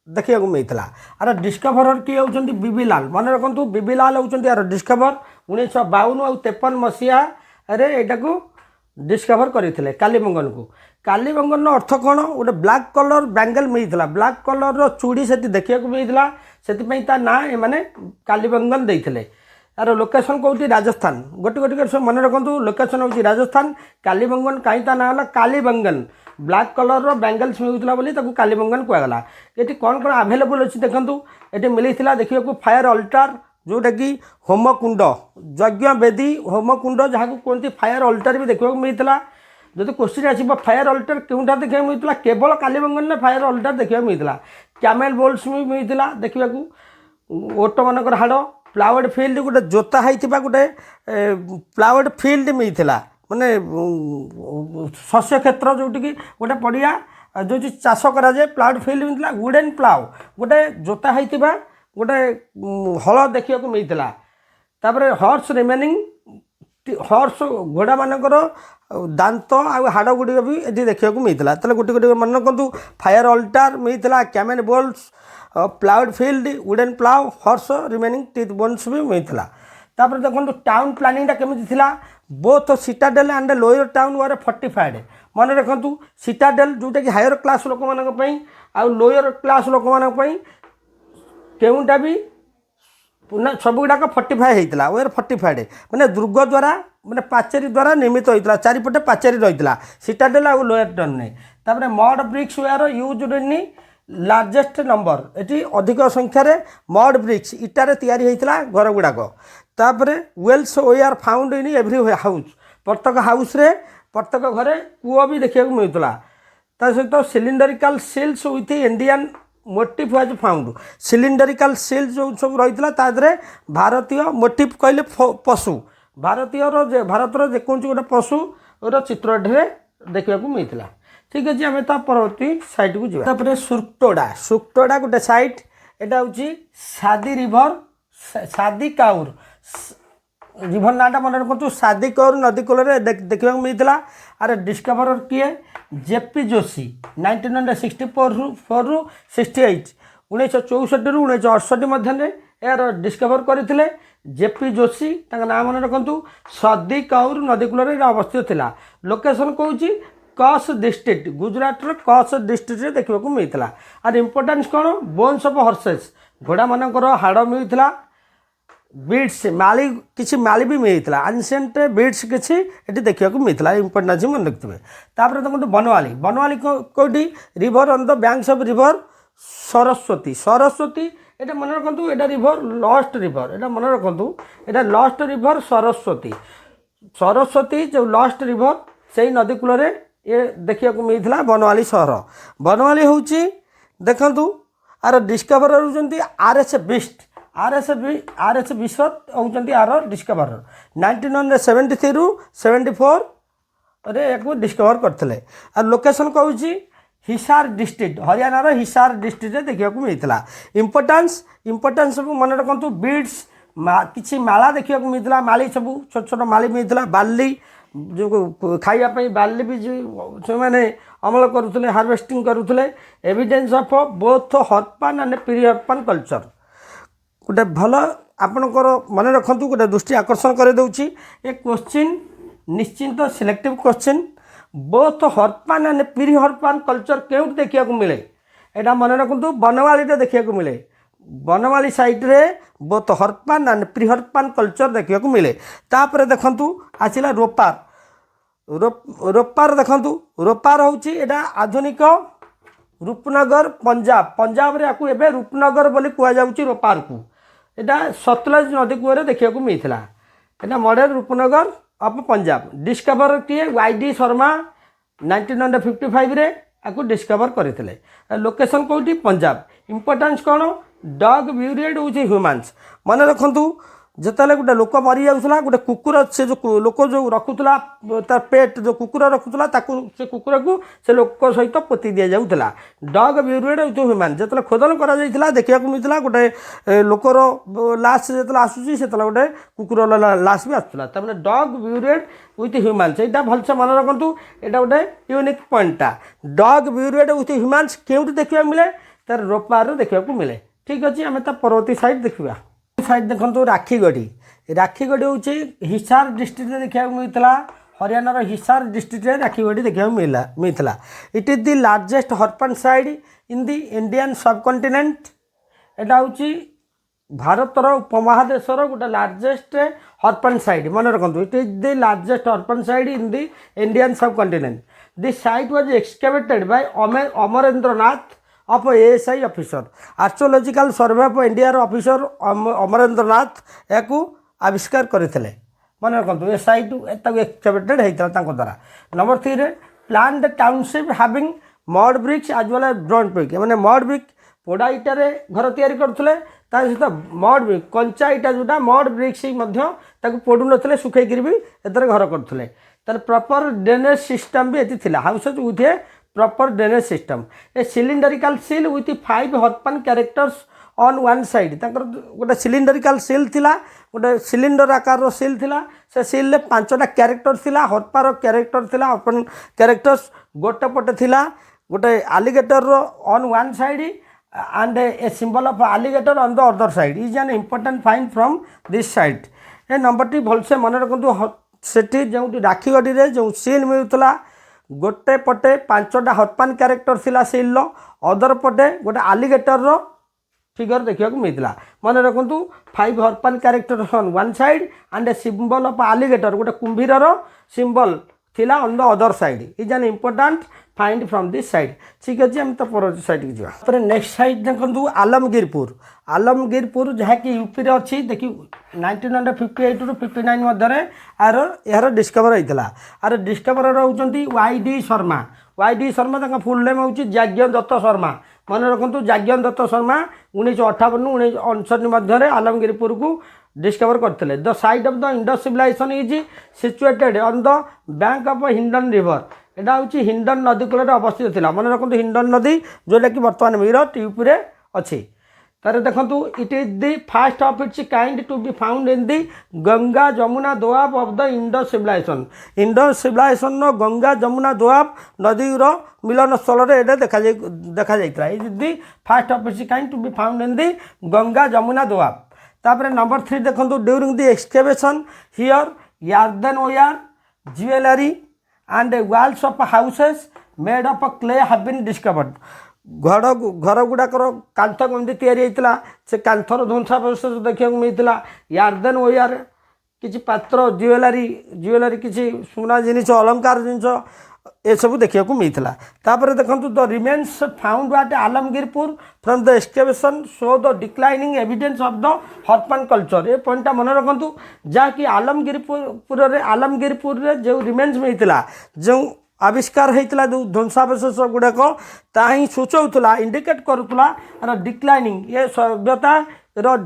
देखा मिलता। आर डिस्कवरर किए होती बीबीलाल, मन रखु बीबीलाल होती यार डिस्कवर 1952 और 53 मसीहा यहाँ को डिस्कवर करते कालीबंगन को। कालीबंगन अर्थ कौन, गोटे ब्लाक कलर बैंगल मिलता, ब्लाक कलर चूड़ी से देखा मिलता, से ना मैंने कालीबंगन देते। यार लोकेशन कौटी राजस्थान, गोटे गोटे सब मन रखु लोकेशन हूँ राजस्थान। कालीबंगन कहीं ना कालीबंगन ब्लाक कलर बैंगल्स मिलूला बोली कालीबंगन कहगला। ये कौन कौन आभेलेबल अच्छी देखूँ, ये मिलता देखा फायर अल्टार जोटा कि होमकुंड, यज्ञ बेदी होमकुंड जहाँ को कहते फायर अल्टार भी देखा मिलता। जो क्वेश्चन आसो फायर अल्टार क्योंटा देखा मिलता, केवल कालीबंगन में फायर अल्टार देखा मिलता। कैमेल बोल्स भी मिलता देखा, ओट मानकर हाड़, प्लाउड फील्ड गोटे जोता होता गोटे प्लाउड फील्ड मिलता, माने शस्य क्षेत्र जोटि गोटे पड़िया जो चाष कराए प्लाउड फील्ड मिलता। वुडेन प्लाउ गोटे जोता होता गोटे हल देखा मिलता। तापर हॉर्स रिमेनिंग हॉर्स घोड़ा मानकर दांत आ हाड़ गुड़िक भी ये देखा मिलता है गोटे गोटे मन रखु फायर अल्टार मिलता कैमेन bowls ploughed field wooden plough horse remaining teeth bones भी मिलता तापर देखो टाउन प्लानिंगटा केमी थी both citadel and lower town were fortified मन रखु सिटाडेल जोटा कि हायर क्लास लोक मानी आ लोअर क्लास लोक मानी केउटा भी सब गुड़ाक फोर्टिफाए होता वेयर फोर्टिफाइड मैंने दुर्ग द्वारा मैंने पाचेरी द्वारा निर्मित होता चारिपटे पाचेरी रही सिटाडेल आ लोअर टाउन नहीं तापर mud bricks were use in largest number ये अधिक संख्यार मड ब्रिक्स इटारे तैयारी होता घर गुड़ाक तापर wells were found in every house प्रत्येक हाउस रे प्रत्येक घरे कूଅ भी देखा मिलता सहित cylindrical seals with Indian motif was found cylindrical seals जो सब रही भारतीय मोटिव कहले पशु भारतर जेकोसी गोटे पशुर चित्र देखा मिलता ठीक अच्छे आम परवर्ती साइट को जापर सुक्टोड़ा गोटे साइट यहाँ हूँ सादी रिभर सादी काउर रिभर नाटा मन रखु सादी कौर नदी कूल देखा मिलता आर डिस्कभर किए जेपी जोशी 1964 रु 68 1964 रु 1968 मध्य यार डिस्कभर करते जेपी जोशी नाम मन रखु सदी कौर नदी कूल अवस्थित थिला लोकेशन कौन कच्छ डिस्ट्रिक्ट गुजरात कच्छ डिस्ट्रिक्ट देखा मिलता आर इम्पोर्टान्स कौन बोन्स ऑफ हॉर्सेस घोड़ा मानकर हाड़ मिलता बीड्स माली किसी माली भी मिलता आनसेंट बीड्स किसी ये देखा मिलता इम्पोर्टान्स मन रखिए तापर देखो बनवाली बनवाली कौटी river on the banks of river Saraswati Saraswati ये मन रखु यहाँ रिभर लस्ट रिभर यहाँ मन रखु यहाँ लस्ट रिभर सरस्वती सरस्वती जो लस्ट रिभर से नदी कूल ये देखा मिलता बनवाली सहर बनवाली हूँ देखु आर डिस्कभर होती आरएस बिस्ट आरएस विश्वत होती आर डिस्कभर 1973 रु 74 या डिस्कभर करते और लोकेशन कौन हिसार डिस्ट्रिक्ट हरियाणा हिसार डिस्ट्रिक्ट देखा मिलता इम्पोर्टान्स मन रखु बीड्स किसी माला देखा मिलता माली सब छोट छोट माली मिलता बाली जो खाइबापी बाली भी जो मैंने अमल करुले हार्वेस्टिंग करुले evidence of both Harappan and pre Harappan culture गोटे भल आपणकर मन रखु गोटे दृष्टि आकर्षण कर दूची ए क्वेश्चन निश्चिंत selective question both Harappan and pre Harappan culture क्यों देखा मिले यहाँ मन रखु बनवाली देखा मिले बनवाली साइट रे both Harappan and pre Harappan culture देखा मिले तापर देखु आसला रोपार देखु रोपार हूँ यहाँ आधुनिक रूपनगर पंजाब पंजाब रे आपको एवं रूपनगर बोली कहुच्छी रोपार को यहाँ सतलज नदी कूल देखा मिलता यहाँ modern Rupnagar of Punjab discover किए वाईडी शर्मा 1955 रे आपको डिस्कभर करते लोकेशन कौटी पंजाब इम्पोर्टान्स कौन डग ब्यूरिएड विथ ह्यूमान्स मन रखु जिते गोटे लोक मरी जाऊला गोटे कुकुर से जो लोक जो रखुला तार पेट जो कुकुर रखुला से कुकुर को से लोक सहित पोती दि जाऊला डग ब्यूरिएड विथ ह्यूमान जो खोदन कर देखा मिलता गोटे लोकर लाश जो आसूसी से गोटे कुकुर लाश भी आसूला तमें डग ब्यूरिएड विथ ह्यूमान्स यहाँ भलसे मन रखु यहाँ गोटे यूनिक पॉइंटा डग ब्यूरिएड विथ ह्यूमान्स क्योंकि देखा मिले तार रोपार देखा मिले ठीक अच्छे आम परवर्ती साइड देखा साइड देखो राखीगढ़ी हूँ हिसार डिस्ट्रिक्ट देखा मिलता हरियाणा हिसार डिस्ट्रिक्ट राखीगढ़ी देखा मिलता it is the largest Harappan site in the Indian subcontinent यहाँ हूँ भारतर उपमहादेशर गोटे लार्जेस्ट हरपन साइड मन रखु it is the largest Harappan site in the Indian subcontinent this site was excavated by Amarendra Nath of ASI officer archaeological survey of India officer Amarendra Nath या आविष्कार करते मन रखु ए साइट एक्सकेवेटेड होता द्वारा number 3 plan the township having mud bricks as well as bronze brick मैंने mud brick पोड़ा इटार घर तैयारी करते सहित मड ब्रिक कंचा इटा जोटा मड ब्रिक्स पोड़ू नथिले सुखैकरी भी एतर घर करते तार प्रॉपर ड्रेनेज सिस्टम भी ये houses with a proper drainage system a cylindrical seal with 5 Harappan characters on one side गोटे सिलिंडरिकल सील थिला गोटे सिलिंडर आकार सील थिला से सील 5टा क्यारेक्टर थिला हरपार क्यारेक्टर थिला ओपन क्यारेक्टर्स गोटे पटे थिला गोटे alligator on one side and a symbol of alligator on the other side is an important find from this site ए नंबरटी भलसे मन रखु सेठी जो राखी गढ़ी जो सील मिलूला गोटे पटे 5टा हरपान क्यारेक्टर थिला सील अदर पटे गोटे आलिगेटर फिगर देखा मिलता मन रखु 5 Harappan character on one side and a symbol of alligator गोटे कुंभीर सिंबल थिला on the other side is an important find from this site ठीक अच्छे आम तो पर साइड की जावा नेक्स्ट साइड देखो आलमगीरपुर जहाँकि यूपी रे अच्छी देखिए 1958 ରୁ 59 मध्य यार डिस्कवर होता आर डिस्कवर होती Y D Sharma full name हूँ जाज्ञ दत्त शर्मा मन रखु जाज्ञ दत्त शर्मा 1958 1959 मध्य आलमगीरपुर को डिस्कवर करते the site of the Indus civilization is situated on the bank of Hindon river एटा हूँ हिंडन नदी कूल अवस्थित था मन रखु हिंडन नदी जोटा कि बर्तमान मीरठ यूपी रे अच्छी तार देखु it is the first of its kind to be found in the Ganga Jamuna Doab of the Indus civilisation Ganga Jamuna Doab नदीर मिलन स्थल देखा जाता is the first of its kind to be found in the Ganga Jamuna Doab तापर नंबर 3 देखो during the excavation here earthenware jewellery and walls of houses made of clay have been discovered घर गुड़ाकर कांथ कमी या से कांथर ध्वंसावशेष देखा मिलता यार्देनवेयर किसी पात्र ज्वेलरी किसी सुना जिनिस अलंकार जिनिस ये सब देखा मिलता तापर देखो the remains found at Alamgirpur from the excavation show the declining evidence of the Harappan culture ये पॉइंटा मन रखु जहाँकि आलमगीरपुर जो रिमेन्स मिलता जो आविष्कार होता जो ध्वंसावशेष गुड़ाक ताही सूचौला इंडिकेट करूला डिक्लाइनिंग ये सभ्यता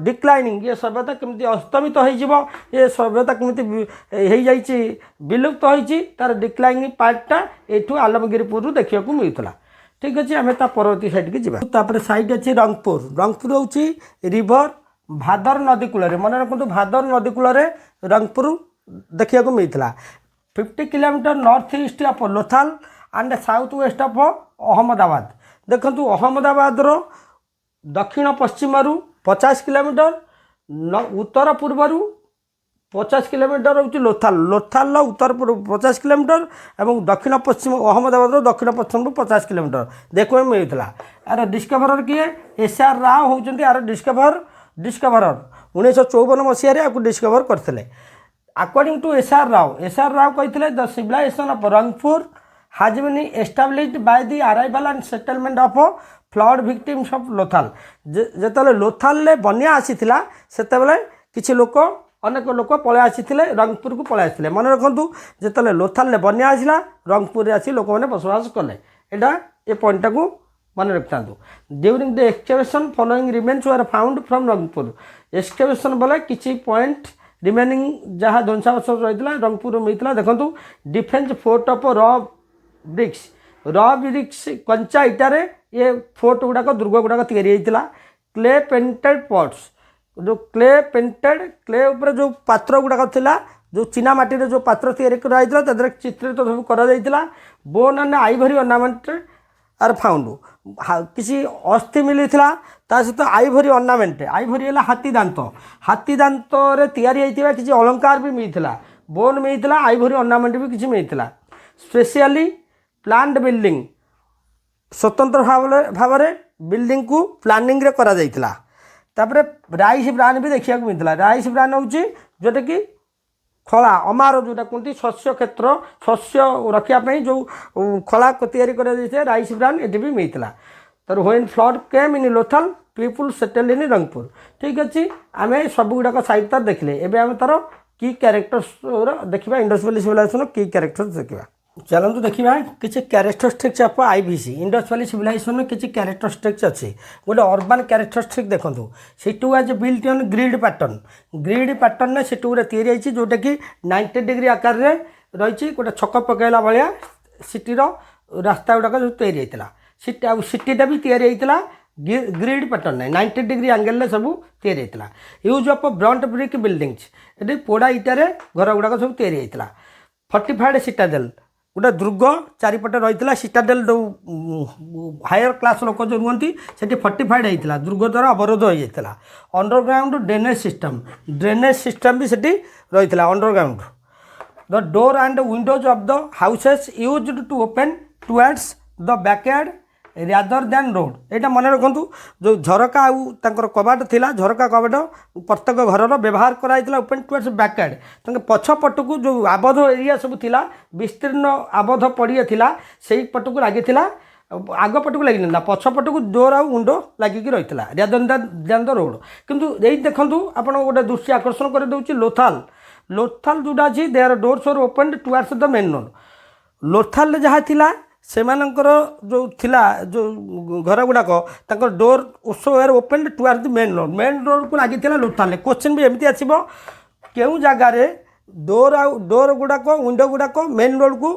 डिक्लाइनिंग ये सभ्यता केमती अस्तमित हो ये सभ्यता केमती विलुप्त होती तार डिक्लाइनिंग पार्टा ये आलमगीरपुर देखा मिलता ठीक अच्छे आम परवर्ती साइड की जापर साइड अच्छी रंगपुर हूँ रिवर भादर नदी कूल मन रखु भादर नदी कूल रंगपुर देखा मिलता 50 kilometre north east of Lothal and south west of Ahmedabad देखु अहमदाबाद दक्षिण पश्चिम 50 किलोमीटर उत्तर पूर्वर 50 किलोमीटर हूँ लोथाल उत्तर पूर्व 50 किलोमीटर और दक्षिण पश्चिम अहमदाबाद दक्षिण पश्चिम 50 किलोमीटर देखा मिलता यार डिस्कभर किए SR राव होती यार डिस्कभरर 1954 मसीह डिस्कवर करते अकॉर्डिंग टू SR राव कहते the civilization of Rangpur has been established by the arrival and settlement of flood victims of Lothal जिते लोथाल बनिया आसीला सेतेबेले किछि लोक अनेक लोक पलै आसीथिले रंगपुर को पलै आसीथिले मन रखु जिते लोथाल बनिया आसला रंगपुर आसी लोक मैंने बसवास कले एटा ए पॉइंटा को मन रखता during the excavation following remains were found from Rangpur excavation बोले किछि पॉइंट रिमेनिंग जहाँ ध्वंसावशेष रही रंगपुर मिलता देखो defence fort of raw bricks कंचा इटारे ये फोर्ट गुड़ाक दुर्ग गुड़ाक या क्ले पेंटेड पॉट्स जो क्ले उपर जो पात्र गुड़ाक थिला जो चीना माटी जो पात्र तैयारी चित्रित सब कर bone and ivory ornament are found किसी अस्थि मिलता सहित आइवरी ऑर्नामेंट आइवरी है हाथी दांत किसी अलंकार भी मिलता बोन मिलता आइवरी ऑर्नामेंट भी किसी मिलता स्पेशली प्लान्ड बिल्डिंग स्वतंत्र भाव बिल्डिंग को प्लानिंग रे करा जाइतिला तापरे राइस ब्रान भी देखा मिलता राइस ब्रान हूँ जोटा कि खला अमार जोटा कहते शस्य क्षेत्र शस्य रखापी जो खला या राइस ब्रान ये भी मिलता तर when flood came in Lothal people settle in Rangpur ठीक अच्छे आम सब गुड़ाक साइड तार देखले एवं आम तार की कैरेक्टर्स देखा इंडस वैली सिविलाइजेशन की कैरेक्टर्स देखा चलते देखा किसी characteristics of IVC Indus valley civilization किसी कैरेक्टरिस्टिक्स अच्छी गोटे अर्बान कैरेक्टरिस्टिक देखो city was built on grid pattern city गुड़ा या जोटा कि 90 डिग्री आकार रही गोटे छक पकड़ा भाया सिटीर रास्ता गुड़ाक जो तैयारी होता सिटीटा भी तैयारी होता ग्रिड पैटर्न ना 90 डिग्री एंगल सब या use of Brunt brick buildings ये पोड़ा इटार घर गुड़ाक सब या फोर्टिफाइड सिटाडेल गोटे दुर्ग चारिपटे रही सिटाडेल जो हायर क्लास लोक जो रुहति से फोर्टिफाइड होता दुर्ग द्वारा अवरोध होता अंडरग्राउंड ड्रेनेज सिस्टम भी सेठी रही underground the door and windows of the houses used to open towards the backyard rather than road यहाँ मन रखु जो झरका आउर कबाट थिला झरका कबाट प्रत्येक घर व्यवहार कराइला ओपन टुवर्ड्स बैकयार्ड पछपट को जो आबद्ध एरिया सब थिला विस्तीर्ण आबद्ध पड़िया थिला से पट को लगी आग पट को लगी ना पछपट को डोर आउ विंडो लगिक रही है रादर दैन द रोड किंतु यही देखूँ आप गोटे दृष्टि आकर्षण कर दूसरी लोथाल जोटा अच्छी they are doors are open towards the main road Lothal जहाँ थिला सेमानंकर जो थिला जो घर गुड़ाक door also are open towards the main road को लगी लोथाल क्वेश्चन भी एमती आसो केउं जगार डोर गुड़ाक विंडो गुड़ाक मेन रोड को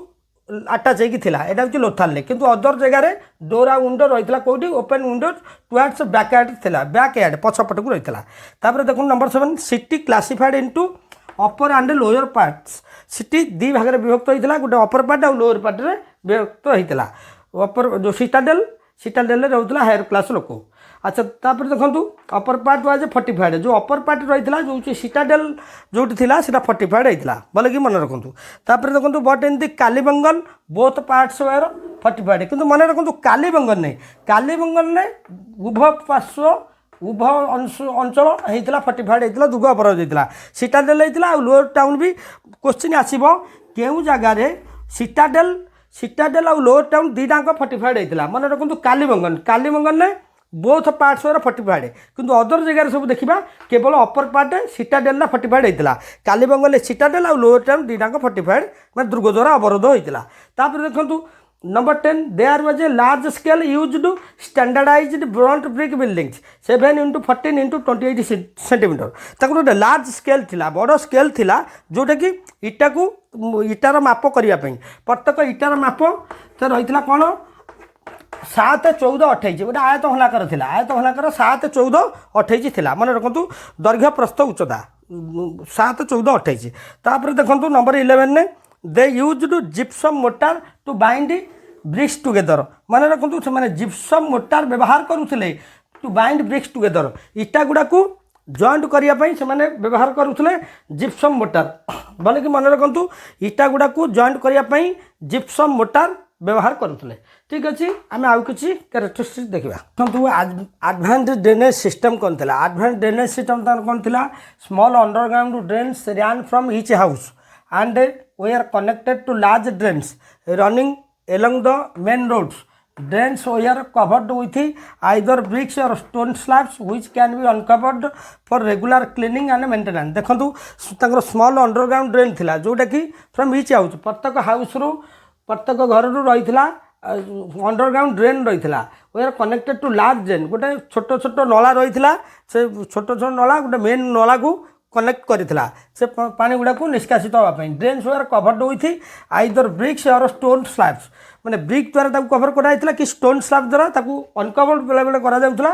आटाच होता यहाँ हूँ लोथाल किंतु अदर जगार डोर आ विंडो रही है कौटी ओपन विंडो टुवर्ड्स बैकयार्ड थिला बैकयार्ड पछपट को रही है देखो number 7 city classified into upper and lower parts city दी भाग में विभक्त होता गोटे अपर पार्ट और लोअर पार्ट में विभक्त होता अपर जो सिटाडेल रोला हायर क्लास लोक अच्छा तापर देखो अपर पार्ट वाज फोर्टिफाइड जो अपर पार्ट रही जो सिटाडेल जो था फोर्टिफाइड होता भले कि मन रखु देखो but in the Kalibangan both parts were fortified किंतु मन रखु कालीबंगन नहीं कालीबंगन ने उभय पार्श्व उभय अंचल होता फोर्टिफाइड होता दुर्ग अपराध होता सिटाडेल होता लोअर टाउन भी क्वेश्चन आसो केउं जगार सिटाडेल और लोअर टाउन दीटाक फोर्टिफाइड होता मन रखु कालीबंगन ने बोथ पार्ट्स वर फोर्टिफाइड किंतु अदर जगह सब देखा केवल अपर पार्ट सिटाडेल फोर्टिफाइड होता कालीबंगन सिटाडेल और लोअर टाउन दीटाक फोर्टिफाइड मैं दुर्ग द्वारा अवरोध होता देखो number 10 there was a large scale used standardized burnt brick buildings 7 × 14 × 28 centimetre तक गोटे लार्ज स्केल थिला बड़ स्केल थिला जोटा कि इटा को इटार माप करने प्रत्येक इटार माप तो रही कौन 7 14 28 गोटे आयत हलाकर थिला आयत हलाकर 7 14 28 थिला मन रखु दैर्घ्य प्रस्थ उच्चता 7 14 28 तापर देखो नंबर 11 ने they used gypsum mortar to bind bricks together मन रखु से जिप्सम मोटार व्यवहार करुले टू बाइंड ब्रिक्स टुगेदर इटा गुड़ा को जॉइंट करने से व्यवहार करुले जिप्सम मोटार भले कि मन रखु इटा गुड़ा को जॉइंट करने जिप्सम मोटार व्यवहार करुले ठीक अच्छे आम आउ कि कैरेक्टरिस्टिक्स देखा एडवांस ड्रेनेज सिस्टम कौन थी एडवांस ड्रेनेज सिस्टम कौन थी small underground drains ran from each house and were connected to large drains running along the main roads. Drains were covered with either bricks or stone slabs which can be uncovered for regular cleaning and maintenance. देखो small underground drain थिला जोटा कि from each house प्रत्येक house रु प्रत्येक घर रु रही अंडरग्राउंड ड्रेन रही we are connected to large drain गोटे छोट छोट नला रही से छोट छोट नला गोटे मेन नला को कनेक्ट करथिला से पानी गुड़ा को निष्कासित होगापी drains were covered with either bricks or stone slabs मैंने ब्रिक द्वारा ताकू कवर कराइला कि स्टोन स्लैब द्वारा ताकू अनकवर्ड बेले बेले करा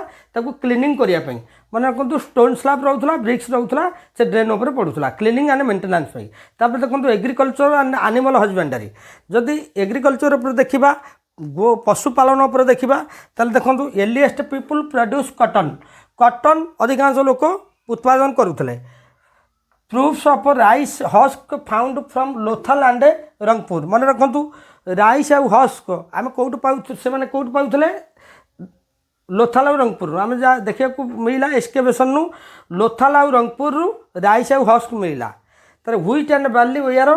क्लीनिंग करने मन रखु स्टोन स्लैब रोला ब्रिक्स रोला से ड्रेन उपर पड़ूला क्लीनिंग एंड मेंटेनेंस तापर देखो एग्रीकल्चर एंड एनिमल हजबेंडरी जदि एग्रीकल्चर उपर देखा गो पशुपालन उपर देखा देखो एर्लीएस्ट पीपुल प्रोड्यूस कटन अधिकांश लोक उत्पादन करुले proofs of rice husk found from Lothal and Rangpur मन रखु राइस आउ हस्क आम कौट पाऊ से कौट पाऊले लोथल और रंगपुर आम जहाँ देखा मिला एक्सकेवेशन नु लोथल और रंगपुर राइस आउ हस्क मिला तर wheat and barley VR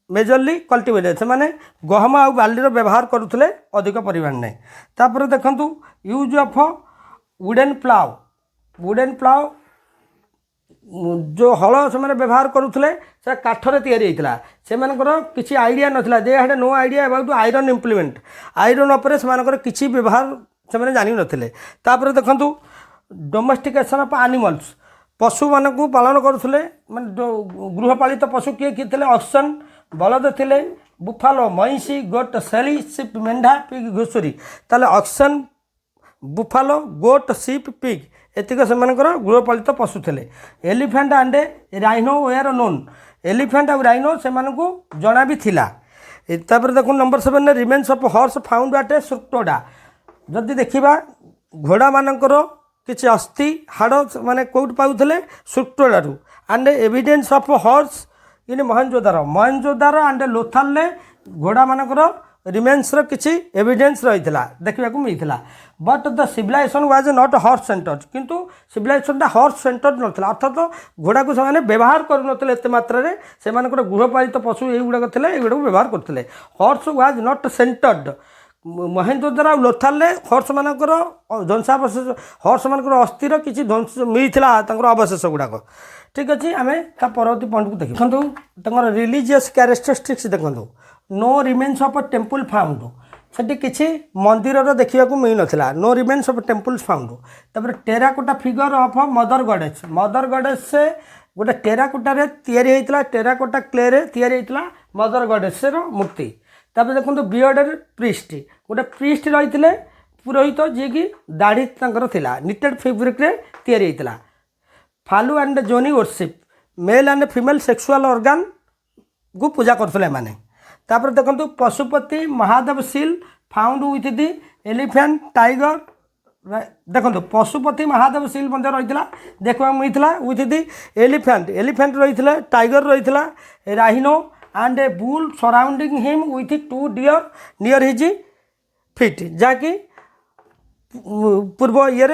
majorly cultivated से माने गहम आउ बार्ली व्यवहार करुले अधिक परिमाण में तापर देखु यूज ऑफ वुडेन प्लाव जो हल से व्यवहार करुले से काठर या से किसी आइडिया नाला they had no idea about iron implement iron उपर से किसी व्यवहार से जानी नथिले तापर देखंतु डोमेस्टिकेशन ऑफ एनिमल्स पशु मान को पालन करुले माने जो गृहपालित पशु किए किए थे ऑक्सन बलद थे बुफालो महिषी गोट शेली सिप मेंढा पिग घुसुरी ताले oxen buffalo goat sheep pig एतिक से गृहपालित पशु थे। Elephant and rhino were known elephant और राइनो से जना भी थिला। तापर देखो number 7 remains of horse found at Surkotada जदि देखा घोड़ा मानकर किसी अस्थि हाड़ माने कौट पाउले सुक्टोडारू and evidence of horse in Mohenjodaro and Lothal घोड़ा मानकर रिमेन्स किसी एविडेंस रही देखा मिलता। But the civilization was not horse centred किंतु सिविलाइजेशन हॉर्स सेंटर्ड नाला अर्थात घोड़ा को से व्यवहार करुनते एत मात्रा से गृहपालित पशु युवाक थे युवाक व्यवहार करते। हॉर्स वाज नॉट सेंटर्ड महेंद्रद्वारा लोथाल हॉर्स मानकर ध्वंसावशेष हॉर्स मानकर अस्थिर किसी ध्वंस मिलता अवशेष गुड़ाक। ठीक अच्छे आम परवर्ती पॉइंट को देखो रिलीजियस कैरेक्टरिस्टिक्स देखो no remains of temple found से किसी मंदिर देखा मिल नाला no remains of temples found. तापर terracotta figure of mother goddess से गोटे टेराकोटा टेराकोटा क्ले या मदर गॉडेस मूर्ति। तापर देखो बियर्डेड प्रीस्ट गोटे प्रीस्ट रही पुरोहित जी की दाढ़ी थिला निटेड फैब्रिक रे या। Phallus and yoni worship male and female sexual organ को पूजा करते माने। तापर देखो Pashupati Mahadev seal found with the elephant tiger देखो पशुपति महादेव सील रही देखा मिलता विथ दी एलिफेंट रही टाइगर रही rhino and a bull surrounding him with 2 deer near his feet जहाँकि पूर्व ये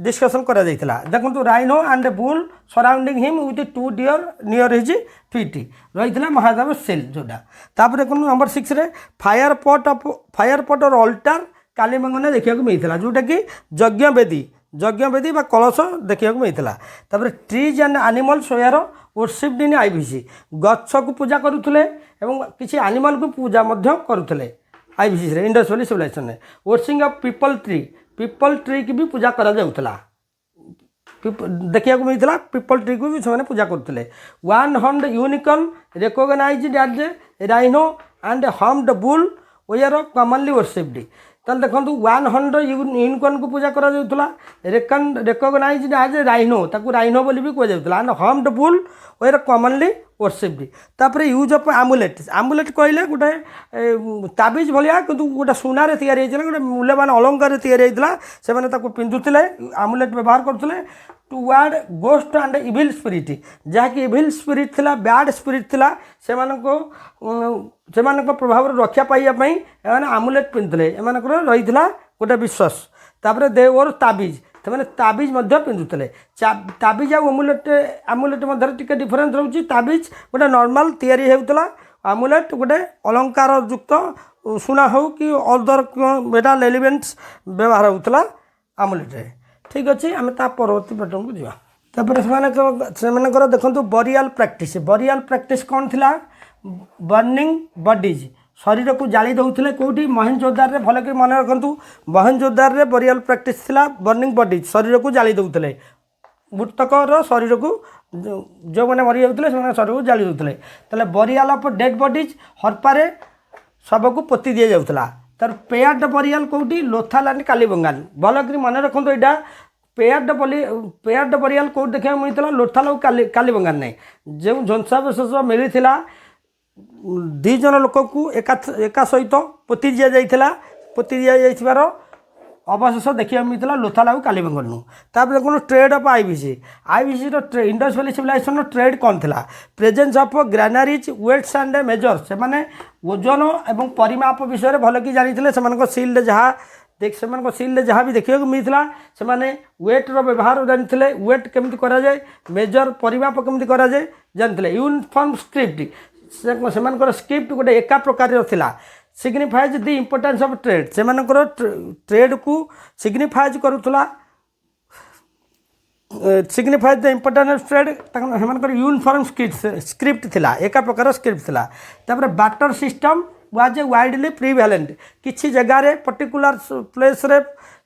डिस्कसन करा देखो rhino and bull surrounding him with 2 deer near his feet रही महादेव सेल जोटा। तापर देखो नंबर 6 रे फायर पॉट और अल्टार कालीमंगने देखा मिलता जोटा कि यज्ञ बेदी कलश देखा मिलता। तापर trees and animals were worshipped in IVC गछ को पूजा करुले किसी एनिमल को पूजा करुले IVC Indus valley civilisation. Worshipping of peepal tree की भी पूजा करा जाउतला देखा मिलता पीपल ट्री को भी से पूजा करते। 1 horned unicorn recognised as rhino and horned bull were commonly worshipped. ताल देखो 1 हॉर्न्ड यूनिकॉर्न को पूजा करा जाउतला रिकॉग्नाइज्ड एज राइनो ताकू राइनो बोली भी कह जाउतला and horned bull were commonly worshipped. तापर यूज ऑफ आमुलेट कहले गोटे ताबिज भाया कि गोटे सुनार या गोटे मूल्यवान अलंकार या पिंधुले आमुलेट व्यवहार करते toward ghost and evil spirit जहाँकि इविल स्पिरिट थिला बैड स्पिरिट थिला से प्रभाव रक्षा पाइबापी आमुलेट पिंधुले एम रही गोटे विश्वास। तापर दे ओर ताबिज से ताबिज पिंधुले ताबिज आमुलेट मध्य टिके डिफरेन्स रोचे। ताबिज गोटे नॉर्मल तैयारी होता आमुलेट गोटे अलंकार युक्त सुना हो कि अदर मेटाल एलिमेंट्स व्यवहार होता आमुलेट। ठीक अच्छे आम परवर्ती पैटर्न को जावा। तापर देखो बरियाल प्रैक्टिस कौन थिला बर्निंग बडीज शरीर को जाली दौले कौटी मोहनजोदार भल कि मन रखु मोहनजोदार बरियाल प्रैक्टिस थिला बर्निंग बडीज शरीर को जाली दौले मृतकर शरीर को जो मैंने मरी जाते शरीर को जाली दौले। तेल बरियाल ऑफ डेड बडीज हरपारे शव को पोती दि जाऊला। तार पेयर्ड बरियाल कौटी लोथाल एंड कालीबंगाल भल कि मन रखु यहाँ पेयर्ड बरियाल कौट देखा मिलता लोथाल और कालीबंगाल नहीं जो ध्वंसावशेष मिलता 2 जन लोक को एका सहित पोती दि जाइथिला पोती दि जाइथिबार अवशेष देखा मिलता लोथाल और कालीबंगाल नु। तापर देखो trade of IVC Indus valley civilisation trade कौन थिला presence of granaries weights and measures से ओजन और परिमाप विषय भल कि जानी से सील्ड जहाँ सील्ड जहाँ भी देखा मिलता से वेट्र व्यवहार जानते वेट केमती करा जाए मेजर परिमाप केमती करा जाए जानते यूनिफॉर्म स्क्रिप्ट से स्क्रिप्ट गोटे एका प्रकार signifies the importance of trade से ट्रेड को सिग्निफाइज करुला signifies the importance of trade uniform script थिला एका प्रकार स्क्रिप्ट थिला। तापर barter system was widely prevalent किसी जगार पर्टिकुलर प्लेस रे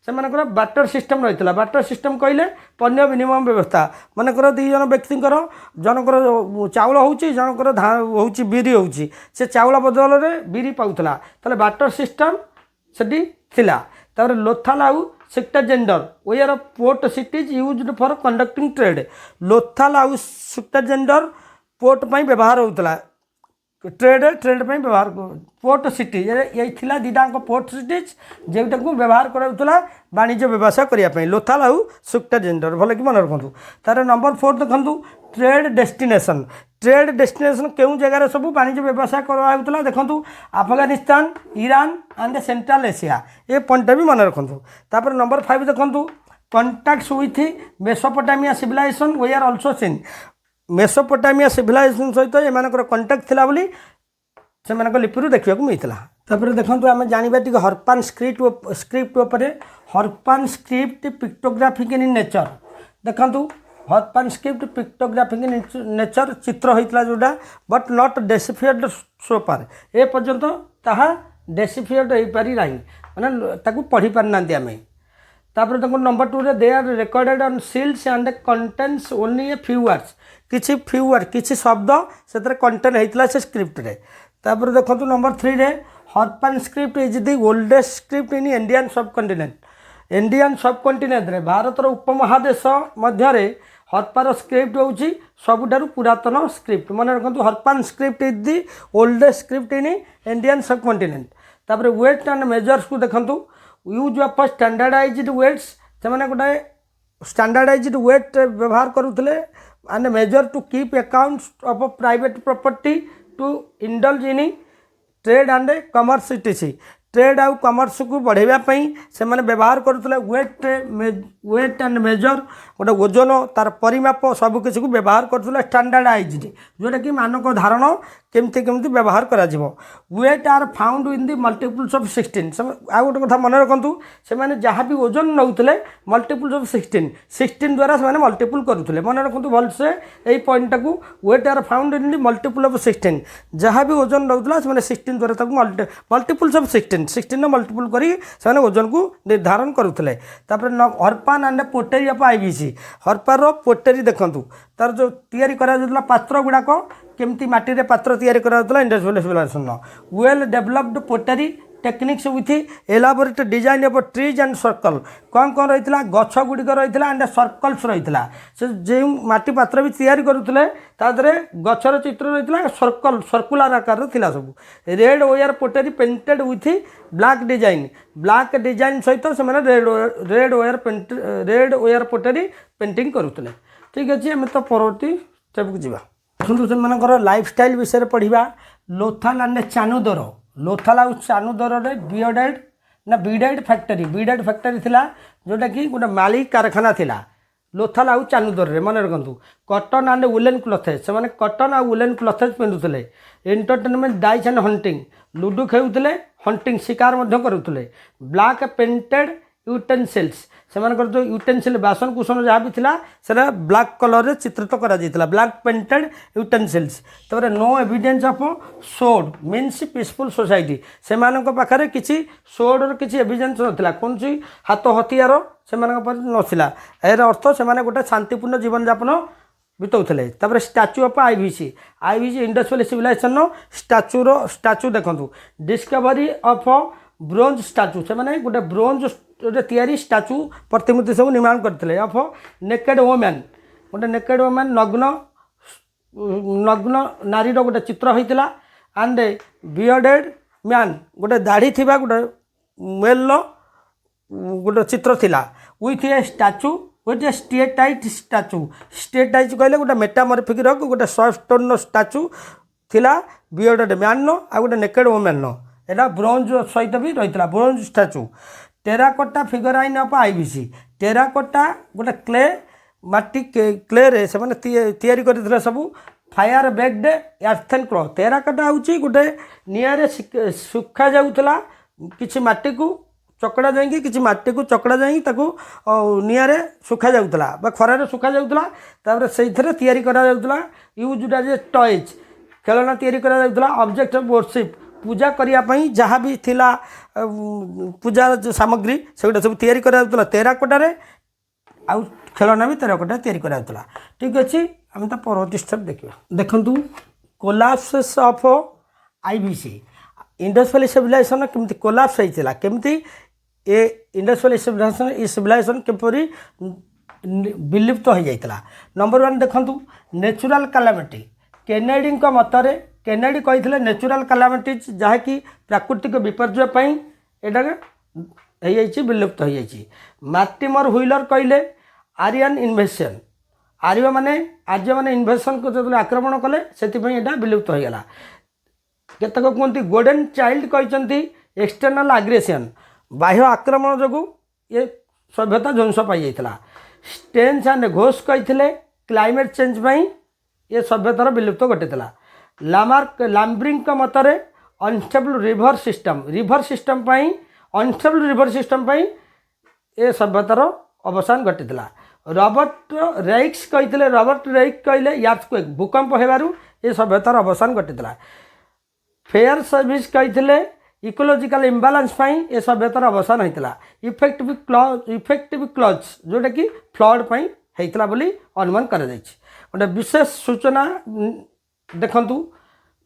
से बाटर सिस्टम रही है। बाटर सिस्टम कहले पण्य विनिमय व्यवस्था मनकर 2 जन व्यक्ति जनकर चाउल हो जनकर हो बिरी हो से चाउल बदल में बिरी पाऊला ताले बाटर सिस्टम से थिला। तापर लोथाल आउ Sutkagendor were of port cities used for conducting trade Lothal आउ सुक्ताजेंडर पोर्ट पर व्यवहार होता ट्रेड में व्यवहार पोर्ट सिटी ये दीटा पोर्ट सिटीज जोटा को व्यवहार करा वाणिज्य व्यवसाय करने लोथाल आउ सुक्ताजेंडर भल कि मन रखु तार नंबर 4 देखु ट्रेड डेस्टिनेशन क्यों जगार सब वाणिज्य व्यवसाय कराला देखो Afghanistan Iran and central Asia ये पॉइंट भी मन रखु तापर नंबर 5 देखो contacts with Mesopotamia civilization we are also seen Mesopotamia civilization सहित एमानकर कंटाक्ट थिला बोली से लिपिरू देखा मिलता तापर देखो आम जाना टी हरपान स्क्रिप्ट उपरे हरपान स्क्रिप्ट पिक्टोग्राफिक इन नेचर देखो हरपान स्क्रिप्ट पिक्टोग्राफिक इन नेचर चित्र होता जोटा बट नॉट डेसिफाइड सोपार ए पर्यंत ताहा डेसिफाइड हो पारि ना माने पढ़ी पारना आम तापर देखो number 2 they are recorded on seals and contains only a few words few word किसी शब्द से कंटेन होता से स्क्रिप्ट रे तापर देखो नंबर 3 रे Harappan script is the oldest script in Indian subcontinent रे भारतर उपमहादेश मध्य हरपार स्क्रिप्ट होची सबुठारु पुरातन स्क्रिप्ट मन रखु Harappan script is the oldest script in Indian subcontinent तापर वेट एंड मेजर्स को देखु यूज ऑफ स्टैंडर्डाइज्ड वेट्स से माने गोटे स्टैंडर्डाइज्ड वेट व्यवहार करुले and measure to keep accounts of private property to indulge in trade and commerce etc trade आउ commerce को बढ़ावाई से व्यवहार करुले वेट एंड मेजर गोटे ओजन तार परिमाप सबकि को व्यवहार करुले स्टैंडर्डाइज्ड जोटा कि मानक धारण केमती केमती व्यवहार करा weight are found in the multiples of 16 आ गोटे कथा मन रखु से जहाँ भी ओजन नौते मल्टीपल्स ऑफ 16 द्वारा से मल्टीपल करुले मन रखु भलसे यही पॉइंट को weight are found in the multiple of 16 जहाँ भी ओजन नौला से 16 द्वारा मल्टीपल्स ऑफ 16 मल्टीपल कर ओजन को निर्धारण करुले Harappan and pottery of IVC हरपार पोटेरी देखु तार जो तैयारी करा पात्र गुड़ाक केमती माटी पात्र तैयारी करा industrial civilization well developed pottery techniques with elaborate design of trees and circle कौन कौन रही है गछ गुड़िक रही है एंड सर्कल्स रही है से जो माटी पात्र भी तैयारी करुले तादरे गछर चित्र रही है सर्कुलर आकार था सब red ware pottery painted with black design सहित से रेड वेयर पोटेरी पेंटिंग करुले ठीक अच्छे आम तो परवर्ती स्टेप को जावा देखो से लाइफस्टाइल विषय पढ़ा लोथाल एंड चानुदर लोथाल आउ चानुदर बीडाइड फैक्टरी थिला जोटा कि गोटे माली कारखाना थिला लोथाल आउ चानुदर रे मन रखु कटन एंड वुलेन क्लथेज से कटन आ वुलेन क्लथेज पिंधुले entertainment dice and hunting ludo खेलुले हंटिंग शिकार करुले ब्लैक पेंटेड यूटेनसिल्स से जो यूटेनसिल बासन कुसन जहाँ भी थिला से ब्लैक कलर चित्रित करा ब्लैक पेंटेड यूटेनसिल्स तापर नो एविडेंस ऑफ सोड मीन्स पीसफुल सोसाइटी से पाखे किसी सोडर किसी एविडेंस नाला कौन सी हाथ हथियार से नाला यार अर्थ से गोटे शांतिपूर्ण जीवन यापन बिताऊले तापर statue of IVC industrial civilization statue देखो डिस्कवरी ऑफ ब्रोंज स्टाच्यू से गोटे ब्रोंज तैयारी स्टाच्यू प्रतिमूर्ति सब निर्माण करते ऑफ नेकेड वोमेन गोटे नेकेड वोमेन नग्न नारी गोटे चित्र होता एंड बियर्डेड मैन गोटे दाढ़ी थी गोटे मेल गोटे चित्र थिला with a statue with a steatite कहले गोटे मेटामॉर्फिक गोटे सॉफ्ट स्टोन स्टाच्यू थिला बियर्डेड मैन आ गोटे नेकेड वोमेन एटा ब्रोंज सहित भी रही bronze statue terracotta figurine of IVC terracotta गोटे क्ले माटी क्ले रे से तैयारी करते सब fire baked earthen clay terracotta हूँ गोटे निआरे सुखा जाऊला किसी माटी को चकड़ा जाएंगे किसी माटी को चकड़ा जाएंगे निआरे सुखा जाऊला खरार सुखा जाऊला से तैयारी करा यूज एज ए टॉयज खेलना तैयारी करा ऑब्जेक्ट ऑफ वर्शिप पूजा करने जहाँ भी थिला पूजा सामग्री से सब तैयारी करा टेराकोटा आउ खेलना भी टेराकोटा तैयारी करा ठीक अच्छे आम तो परवर्ती स्टेप देखा देखु collapse of IVC industrial civilization केमती कोलाप्स होता केमती ए इंडस वैली सिविलाइजेशन किपरि विलुप्त हो जाता। नंबर 1 देखंतु नेचुरल कैलामिटी केनेडी मतरे केनेडी कही नेचुरल कैलामिटीज जहाँकि प्राकृतिक विपर्यय एटा विलुप्त हो जाइए। मार्टिमर व्हीलर कहले आर्यन इन्वेशन आर्य माने आर्य माने इन्वेशन को जो आक्रमण कले से विलुप्त हो गला। केतक कहते गोल्डन चाइल्ड कहते एक्सटर्नल आग्रेसन बाह्य आक्रमण जो ये सभ्यता ध्वंस पाई जाता। स्टेन्स एंड घोष कहते क्लाइमेट चेंज ये सभ्यतार विलुप्त घटीला। लामार्क लाम्ब्रिंग मतरे unstable river system unstable river system ये सभ्यतार अवसान घटीला। रॉबर्ट रेक्स कहले यार्थक्वेक भूकंप होबारू ये सभ्यतार अवसान घटीला। फेयर सर्विस कहते इकोलॉजिकल इम्बालांस ये सभ्यतार अवसान होता। इफेक्टिव क्लज जोटा कि फ्लड होता बोली अनुमान कर गोटे विशेष सूचना देखंतु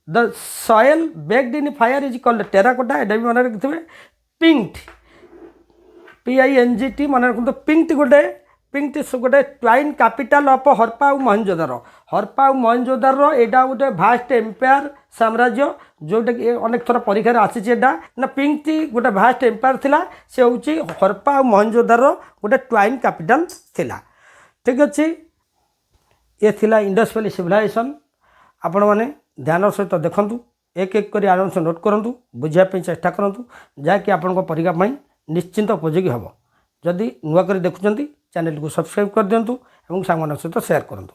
the soil baked in fire is called terracotta. एटा भी मन रखिथे। पिंक्ट PINGT मन रखते। पिंक्ट गोटे ट्वाइन कैपिटल ऑफ हरप्पा और मोहनजोदारो। हरप्पा और मोहनजोदारो एटा गोटे भास्ट एम्पायर साम्राज्य जोटा कि अनेक थर परीक्षा आसी ना। पिंक्ट गोटे भास्ट एम्पायर थिला से हूँ हरप्पा और मोहनजोदारो गोटे ट्वाइन कैपिटल थिला। ठीक अच्छे ये थिला इंडस वैली सिविलाइजेशन। आपण मैंने ध्यान सहित देखंतु एक एक कर आराम से नोट करूँ बुझापी चेष्टा करूँ जहाँकि आपण परीक्षा निश्चिंत उपयोगी हम। जदि नुआ कर देखुं चैनल को सब्सक्राइब कर दिंतु और सांग सहित शेयर करूँ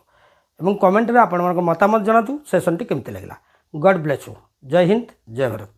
और कमेंट में आपण मतामत जनातु सेशन टी केमती लगला। God bless you. जय हिंद जय भारत।